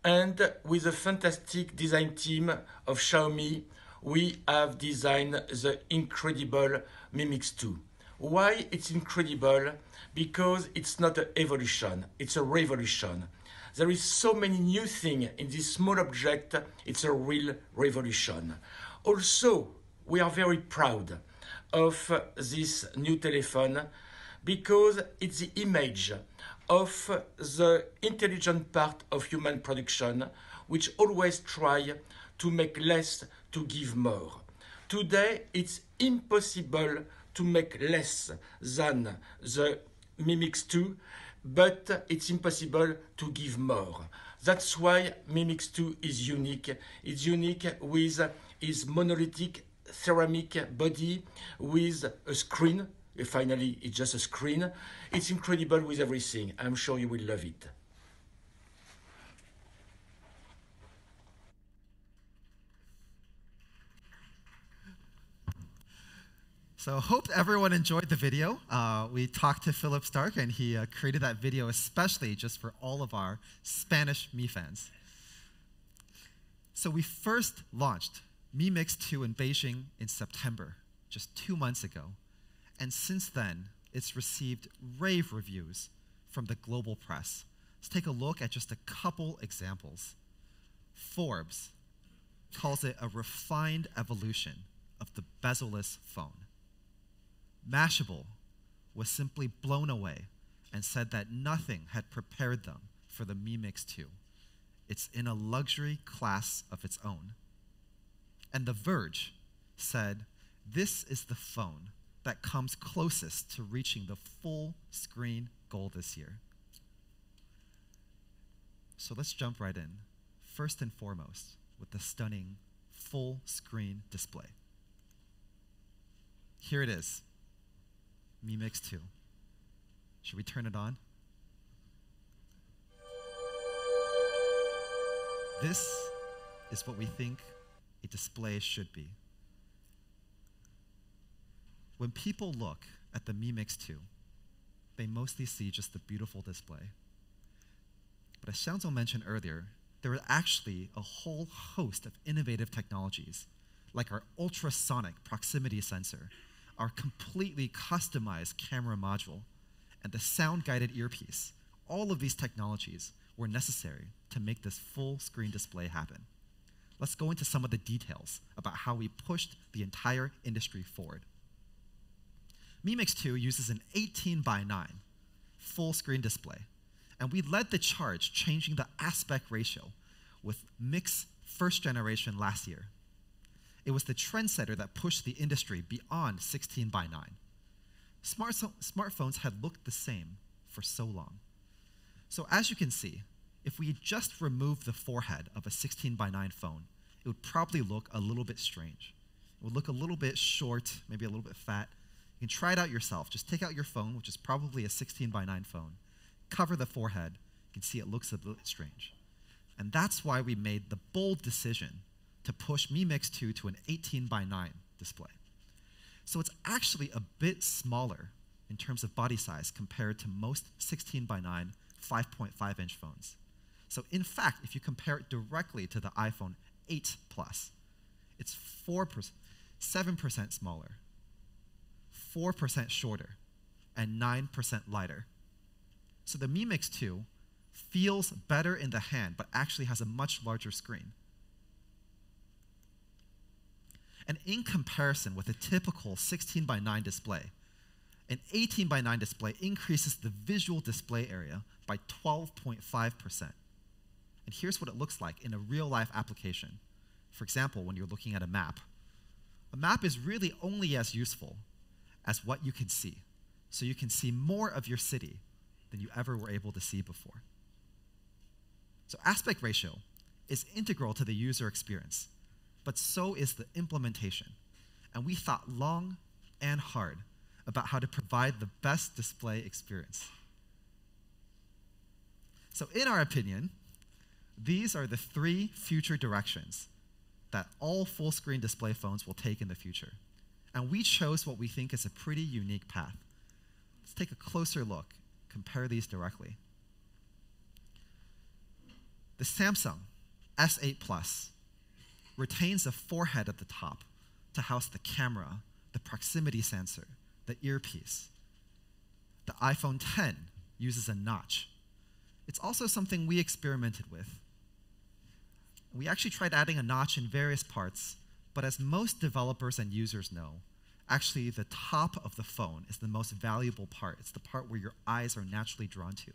Speaker 8: and with a fantastic design team of Xiaomi, we have designed the incredible Mi Mix 2. Why it's incredible? Because it's not an evolution, it's a revolution. There is so many new things in this small object, it's a real revolution. Also, we are very proud of this new telephone because it's the image of the intelligent part of human production, which always try to make less to give more. Today, it's impossible to make less than the Mi Mix 2, but it's impossible to give more. That's why Mi Mix 2 is unique. It's unique with its monolithic ceramic body with a screen. Finally, it's just a screen. It's incredible with everything. I'm sure you will love it.
Speaker 7: So hope everyone enjoyed the video. We talked to Philip Stark, and he created that video especially just for all of our Spanish Mi fans. So we first launched Mi Mix 2 in Beijing in September, just 2 months ago. And since then, it's received rave reviews from the global press. Let's take a look at just a couple examples. Forbes calls it a refined evolution of the bezel-less phone. Mashable was simply blown away and said that nothing had prepared them for the Mi Mix 2. It's in a luxury class of its own. And The Verge said, this is the phone that comes closest to reaching the full screen goal this year. So let's jump right in, first and foremost, with the stunning full screen display. Here it is, Mi Mix 2. Should we turn it on? This is what we think a display should be. When people look at the Mi Mix 2, they mostly see just the beautiful display. But as Xiangzong mentioned earlier, there are actually a whole host of innovative technologies, like our ultrasonic proximity sensor, our completely customized camera module, and the sound-guided earpiece. All of these technologies were necessary to make this full screen display happen. Let's go into some of the details about how we pushed the entire industry forward. Mi Mix 2 uses an 18:9 full screen display, and we led the charge changing the aspect ratio with Mix first generation last year. It was the trendsetter that pushed the industry beyond 16:9. Smartphones had looked the same for so long. So as you can see, if we just removed the forehead of a 16:9 phone, it would probably look a little bit strange. It would look a little bit short, maybe a little bit fat. You can try it out yourself. Just take out your phone, which is probably a 16:9 phone, cover the forehead. You can see it looks a bit strange. And that's why we made the bold decision to push Mi Mix 2 to an 18:9 display. So it's actually a bit smaller in terms of body size compared to most 16:9 5.5-inch phones. So in fact, if you compare it directly to the iPhone 8 Plus, it's 7% smaller, 4% shorter, and 9% lighter. So the Mi Mix 2 feels better in the hand, but actually has a much larger screen. And in comparison with a typical 16:9 display, an 18:9 display increases the visual display area by 12.5%. And here's what it looks like in a real-life application. For example, when you're looking at a map is really only as useful as what you can see. So you can see more of your city than you ever were able to see before. So aspect ratio is integral to the user experience, but so is the implementation. And we thought long and hard about how to provide the best display experience. So in our opinion, these are the 3 future directions that all full-screen display phones will take in the future. And we chose what we think is a pretty unique path. Let's take a closer look, compare these directly. The Samsung S8 Plus retains a forehead at the top to house the camera, the proximity sensor, the earpiece. The iPhone 10 uses a notch. It's also something we experimented with. We actually tried adding a notch in various parts, but as most developers and users know, actually the top of the phone is the most valuable part. It's the part where your eyes are naturally drawn to.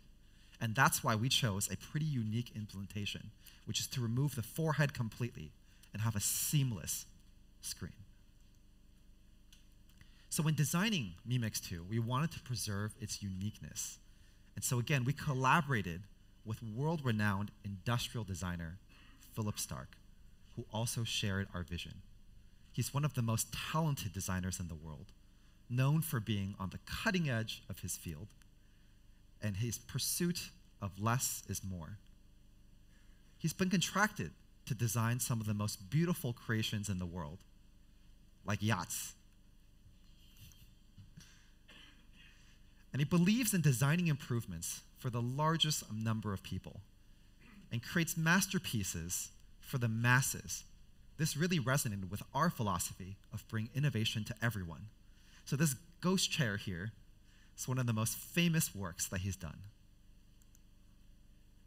Speaker 7: And that's why we chose a pretty unique implementation, which is to remove the forehead completely and have a seamless screen. So when designing Mi Mix 2, we wanted to preserve its uniqueness. And so again, we collaborated with world-renowned industrial designer Philip Stark, who also shared our vision. He's one of the most talented designers in the world, known for being on the cutting edge of his field, and his pursuit of less is more. He's been contracted to design some of the most beautiful creations in the world, like yachts. And he believes in designing improvements for the largest number of people and creates masterpieces for the masses. This really resonated with our philosophy of bringing innovation to everyone. So this ghost chair here is one of the most famous works that he's done.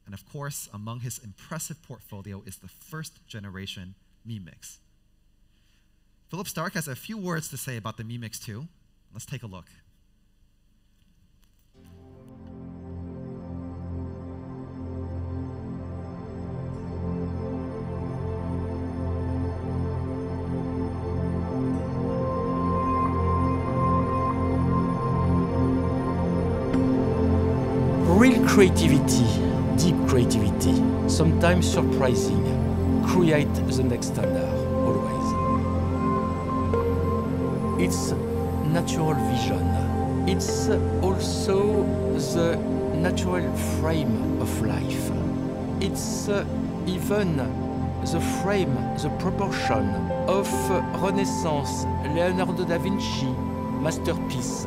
Speaker 7: And of course, among his impressive portfolio is the first generation Mi Mix. Philip Stark has a few words to say about the Mi Mix 2. Let's take a look.
Speaker 8: Real creativity, deep creativity, sometimes surprising, create the next standard, always. It's natural vision. It's also the natural frame of life. It's even the frame, the proportion of Renaissance, Leonardo da Vinci masterpiece.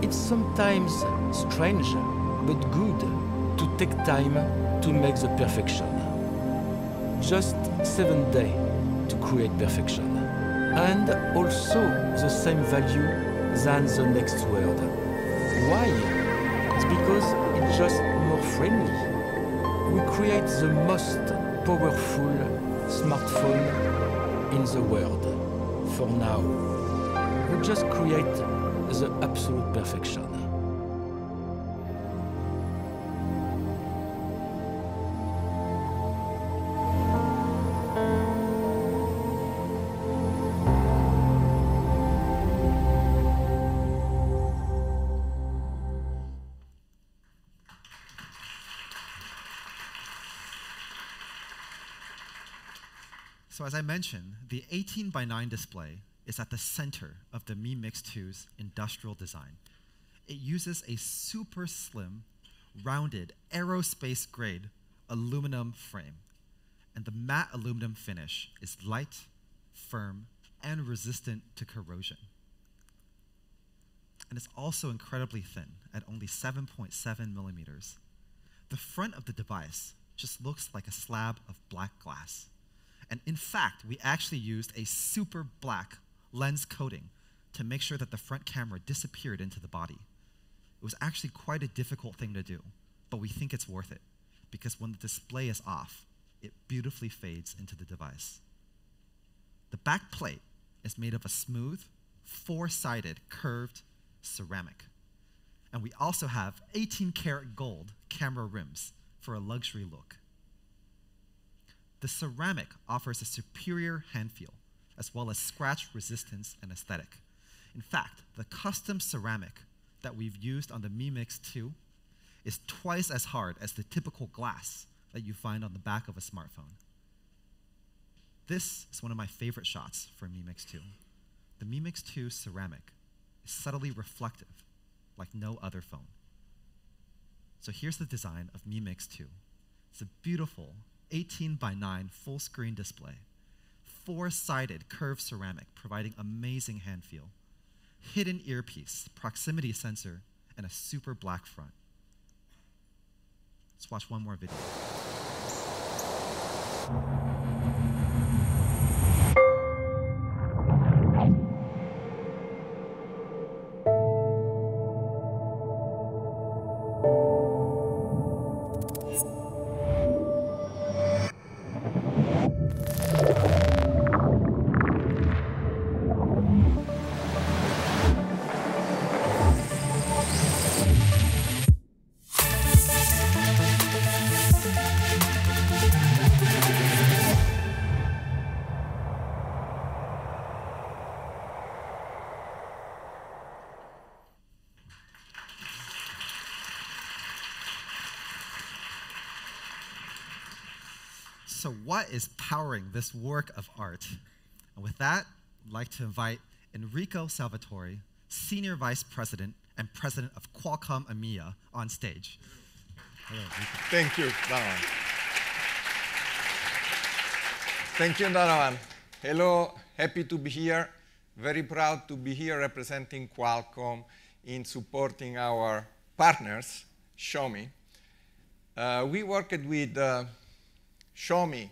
Speaker 8: It's sometimes strange, but good to take time to make the perfection. Just 7 days to create perfection. And also the same value than the next word. Why? It's because it's just more friendly. We create the most powerful smartphone in the world. For now, we just create the absolute perfection.
Speaker 7: So as I mentioned, the 18:9 display is at the center of the Mi Mix 2's industrial design. It uses a super slim, rounded, aerospace-grade aluminum frame. And the matte aluminum finish is light, firm, and resistant to corrosion. And it's also incredibly thin at only 7.7 millimeters. The front of the device just looks like a slab of black glass. And in fact, we actually used a super black lens coating to make sure that the front camera disappeared into the body. It was actually quite a difficult thing to do, but we think it's worth it because when the display is off, it beautifully fades into the device. The back plate is made of a smooth, four-sided curved ceramic. And we also have 18-karat gold camera rims for a luxury look. The ceramic offers a superior hand feel, as well as scratch resistance and aesthetic. In fact, the custom ceramic that we've used on the Mi Mix 2 is twice as hard as the typical glass that you find on the back of a smartphone. This is one of my favorite shots for Mi Mix 2. The Mi Mix 2 ceramic is subtly reflective, like no other phone. So here's the design of Mi Mix 2. It's a beautiful 18:9 full screen display, four-sided curved ceramic providing amazing hand feel, hidden earpiece, proximity sensor, and a super black front. Let's watch one more video. So what is powering this work of art? And with that, I'd like to invite Enrico Salvatore, Senior Vice President and President of Qualcomm EMEA, on stage. Hello, Enrico.
Speaker 9: Thank you, Donovan. Thank you, Donovan. Hello, happy to be here. Very proud to be here representing Qualcomm in supporting our partners, Xiaomi. We worked with Xiaomi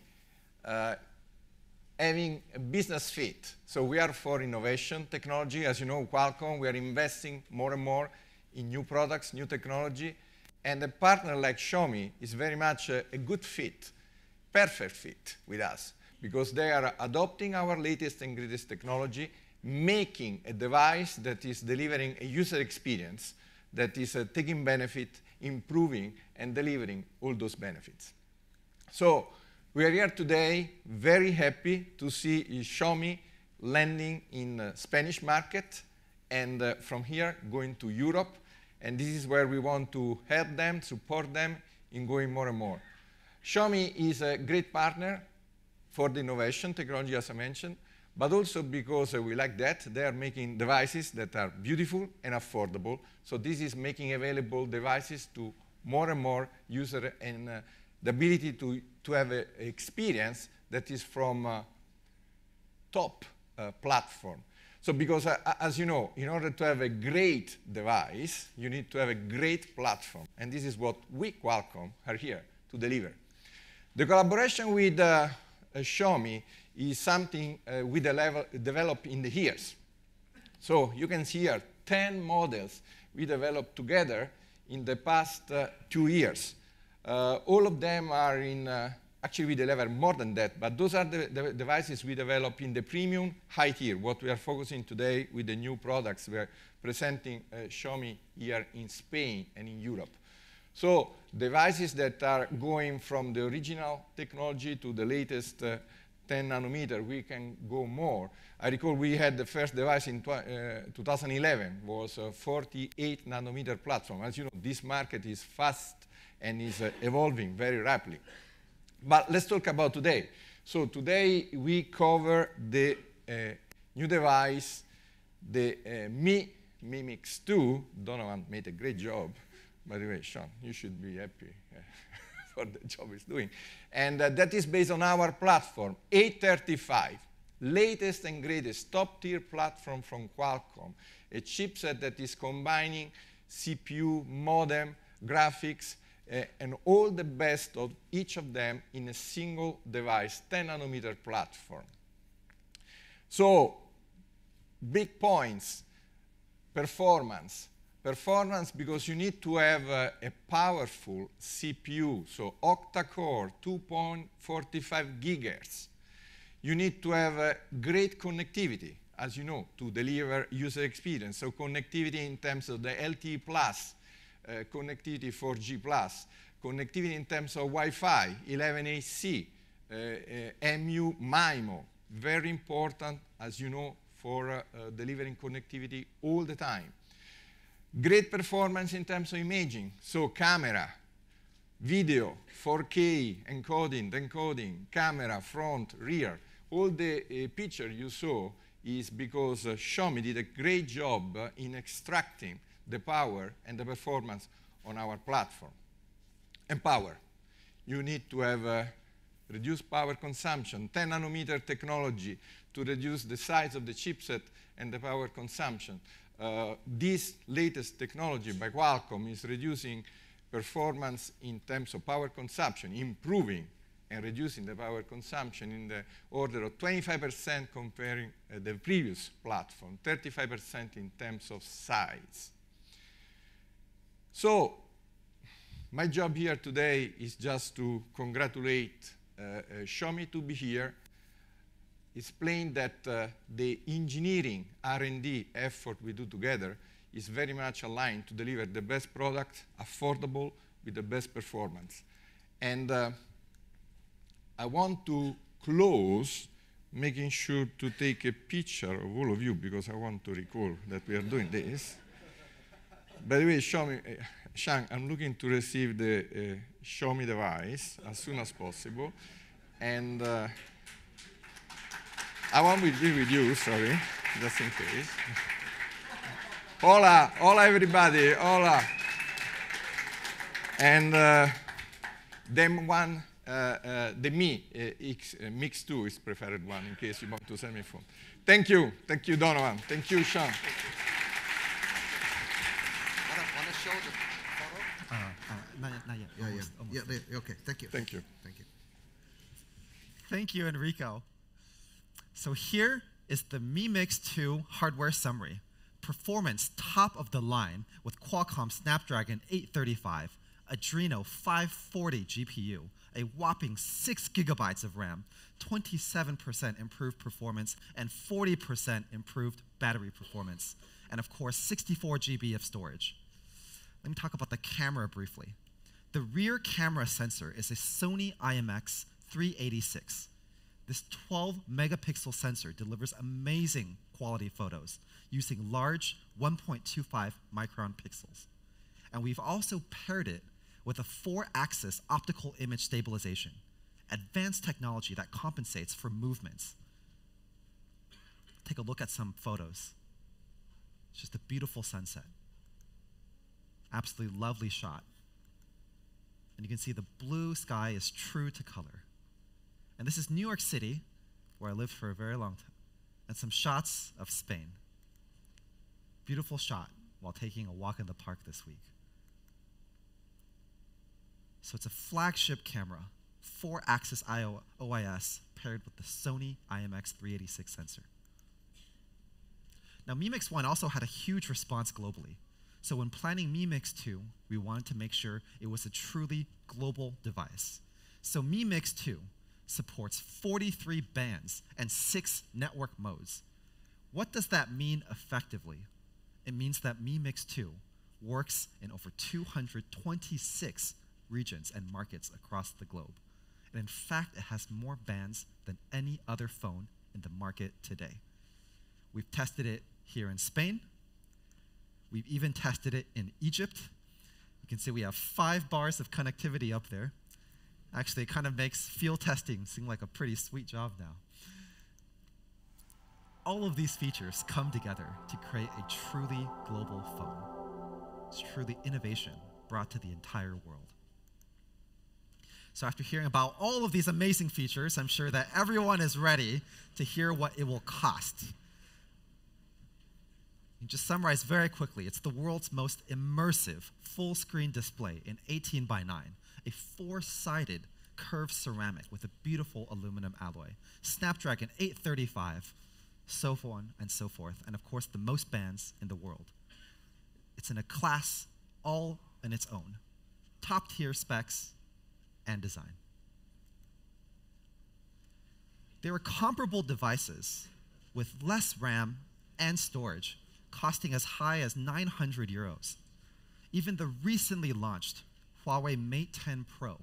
Speaker 9: having a business fit. So we are for innovation technology. As you know, Qualcomm, we are investing more and more in new products, new technology. And a partner like Xiaomi is very much a good fit, perfect fit with us. because they are adopting our latest and greatest technology, making a device that is delivering a user experience that is taking benefit, improving, and delivering all those benefits. So we are here today very happy to see Xiaomi landing in the Spanish market, and from here going to Europe. And this is where we want to help them, support them in going more and more. Xiaomi is a great partner for the innovation technology, as I mentioned, but also because we like that, they are making devices that are beautiful and affordable. So this is making available devices to more and more users, and the ability to have an experience that is from top platform. So because, as you know, in order to have a great device, you need to have a great platform. And this is what we, Qualcomm, are here to deliver. The collaboration with Xiaomi is something we developed in the years. So you can see here 10 models we developed together in the past 2 years. All of them are in, actually we deliver more than that, but those are the devices we develop in the premium high tier, what we are focusing today with the new products we are presenting Xiaomi here in Spain and in Europe. So devices that are going from the original technology to the latest 10 nanometer, we can go more. I recall we had the first device in 2011, was a 48 nanometer platform. As you know, this market is fast and is evolving very rapidly. But let's talk about today. So today we cover the new device, the Mi Mix 2. Donovan made a great job. By the way, Sean, you should be happy for the job he's doing. And that is based on our platform, A35, latest and greatest top-tier platform from Qualcomm, a chipset that is combining CPU, modem, graphics, and all the best of each of them in a single device, 10 nanometer platform. So, big points, performance. Performance because you need to have a powerful CPU, so octa-core, 2.45 gigahertz. You need to have great connectivity, as you know, to deliver user experience. So connectivity in terms of the LTE+, connectivity 4G+, connectivity in terms of Wi-Fi, 11AC, MU MIMO, very important, as you know, for delivering connectivity all the time. Great performance in terms of imaging, so camera, video, 4K, encoding, decoding, camera, front, rear. All the picture you saw is because Xiaomi did a great job in extracting the power and the performance on our platform. And power. You need to have reduced power consumption, 10 nanometer technology to reduce the size of the chipset and the power consumption. This latest technology by Qualcomm is reducing performance in terms of power consumption, improving and reducing the power consumption in the order of 25% comparing the previous platform, 35% in terms of size. So my job here today is just to congratulate Xiaomi to be here, explain that the engineering R&D effort we do together is very much aligned to deliver the best product, affordable, with the best performance. And I want to close making sure to take a picture of all of you, because I want to recall that we are doing this. By the way, Xiaomi, Shang, I'm looking to receive the Xiaomi device as soon as possible. And I won't be with you, sorry, just in case. Hola, hola everybody, hola. And then one, the Mi Mix 2 is preferred one in case you want to send me a phone. Thank you Donovan, thank you Sean.
Speaker 5: Want to show the photo?
Speaker 7: Not yet.
Speaker 5: Yeah, okay, thank you.
Speaker 9: Thank you.
Speaker 5: Thank you.
Speaker 7: Thank you, Enrico. So here is the Mi Mix 2 hardware summary. Performance top of the line with Qualcomm Snapdragon 835, Adreno 540 GPU, a whopping 6 gigabytes of RAM, 27% improved performance, and 40% improved battery performance, and of course 64 GB of storage. Let me talk about the camera briefly. The rear camera sensor is a Sony IMX386. This 12 megapixel sensor delivers amazing quality photos using large 1.25 micron pixels. And we've also paired it with a 4-axis optical image stabilization, advanced technology that compensates for movements. Take a look at some photos. It's just a beautiful sunset. Absolutely lovely shot. And you can see the blue sky is true to color. And this is New York City, where I lived for a very long time, and some shots of Spain. Beautiful shot while taking a walk in the park this week. So it's a flagship camera, 4-axis OIS paired with the Sony IMX386 sensor. Now, Mi Mix 1 also had a huge response globally. So when planning Mi Mix 2, we wanted to make sure it was a truly global device. So Mi Mix 2 supports 43 bands and 6 network modes. What does that mean effectively? It means that Mi Mix 2 works in over 226 regions and markets across the globe. And in fact, it has more bands than any other phone in the market today. We've tested it here in Spain. We've even tested it in Egypt. You can see we have 5 bars of connectivity up there. Actually, it kind of makes field testing seem like a pretty sweet job now. All of these features come together to create a truly global phone. It's truly innovation brought to the entire world. So after hearing about all of these amazing features, I'm sure that everyone is ready to hear what it will cost. And just summarize very quickly, it's the world's most immersive full-screen display in 18 by 9, a 4-sided curved ceramic with a beautiful aluminum alloy, Snapdragon 835, so on and so forth, and of course the most bands in the world. It's in a class all in its own, top-tier specs and design. There are comparable devices with less RAM and storage costing as high as 900 euros. Even the recently launched Huawei Mate 10 Pro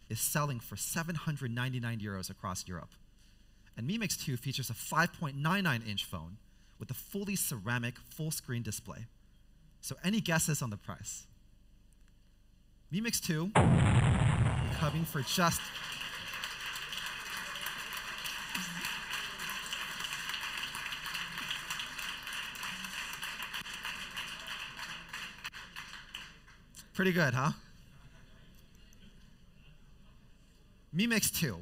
Speaker 7: is selling for 799 euros across Europe. And Mi Mix 2 features a 5.99-inch phone with a fully ceramic full-screen display. So any guesses on the price? Mi Mix 2 coming for just pretty good, huh? Mi Mix 2,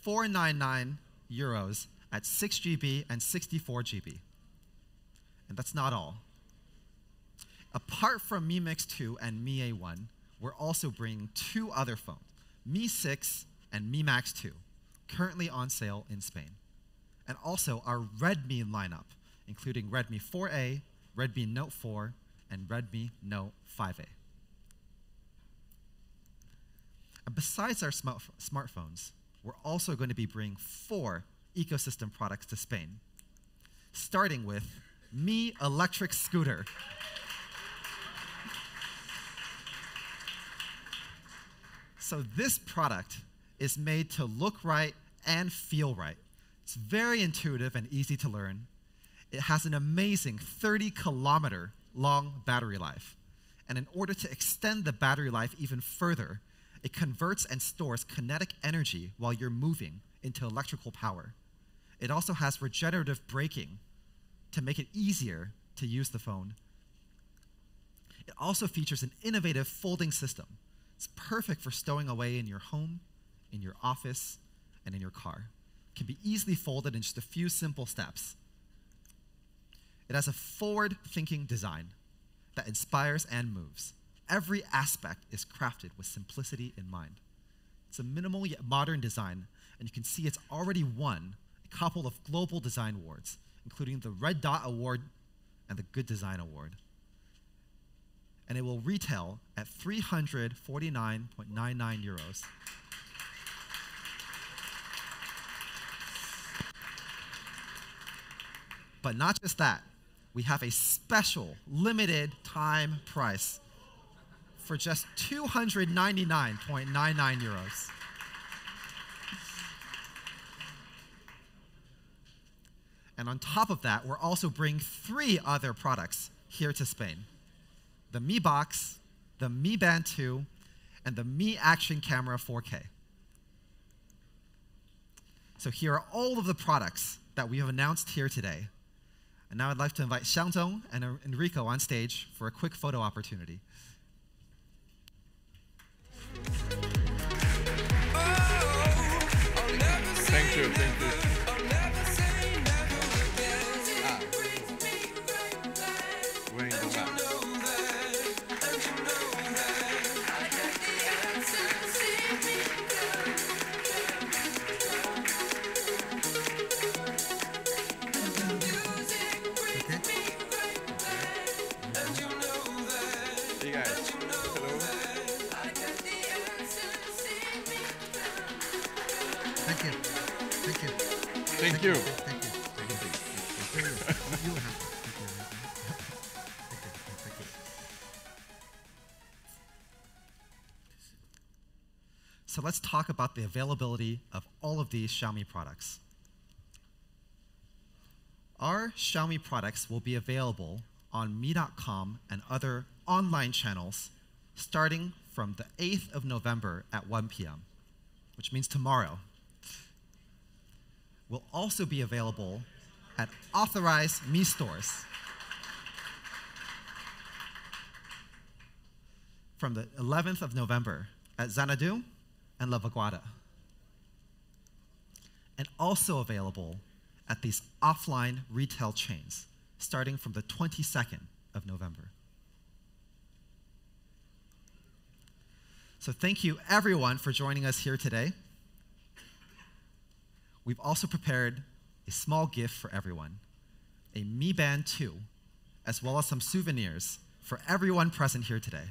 Speaker 7: 499 euros at 6 GB and 64 GB. And that's not all. Apart from Mi Mix 2 and Mi A1, we're also bringing 2 other phones, Mi 6 and Mi Max 2, currently on sale in Spain. And also our Redmi lineup, including Redmi 4A, Redmi Note 4, and Redmi Note 5A. And besides our smartphones, we're also going to be bringing 4 ecosystem products to Spain, starting with Mi Electric Scooter. So this product is made to look right and feel right. It's very intuitive and easy to learn. It has an amazing 30-kilometer long battery life. And in order to extend the battery life even further, it converts and stores kinetic energy while you're moving into electrical power. It also has regenerative braking to make it easier to use the phone. It also features an innovative folding system. It's perfect for stowing away in your home, in your office, and in your car. It can be easily folded in just a few simple steps. It has a forward-thinking design that inspires and moves. Every aspect is crafted with simplicity in mind. It's a minimal yet modern design, and you can see it's already won a couple of global design awards, including the Red Dot Award and the Good Design Award. and it will retail at 349.99 euros. But not just that, we have a special limited time price for just 299.99 euros. And on top of that, we're also bringing 3 other products here to Spain. The Mi Box, the Mi Band 2, and the Mi Action Camera 4K. So here are all of the products that we have announced here today. And now I'd like to invite Xiangzong and Enrico on stage for a quick photo opportunity.
Speaker 9: Thank you, thank you. We're in the back. Hey guys, hello.
Speaker 5: Thank you. Thank you.
Speaker 9: Thank you.
Speaker 5: Thank you. Thank you. Thank you. You have to. Thank you. Thank you.
Speaker 7: So let's talk about the availability of all of these Xiaomi products. Our Xiaomi products will be available on Mi.com and other online channels starting from the 8th of November at 1 p.m., which means tomorrow. Will also be available at authorized Mi stores from the 11th of November at Xanadu and La Vaguada. And also available at these offline retail chains starting from the 22nd of November. So thank you everyone for joining us here today. We've also prepared a small gift for everyone, a Mi Band 2, as well as some souvenirs for everyone present here today.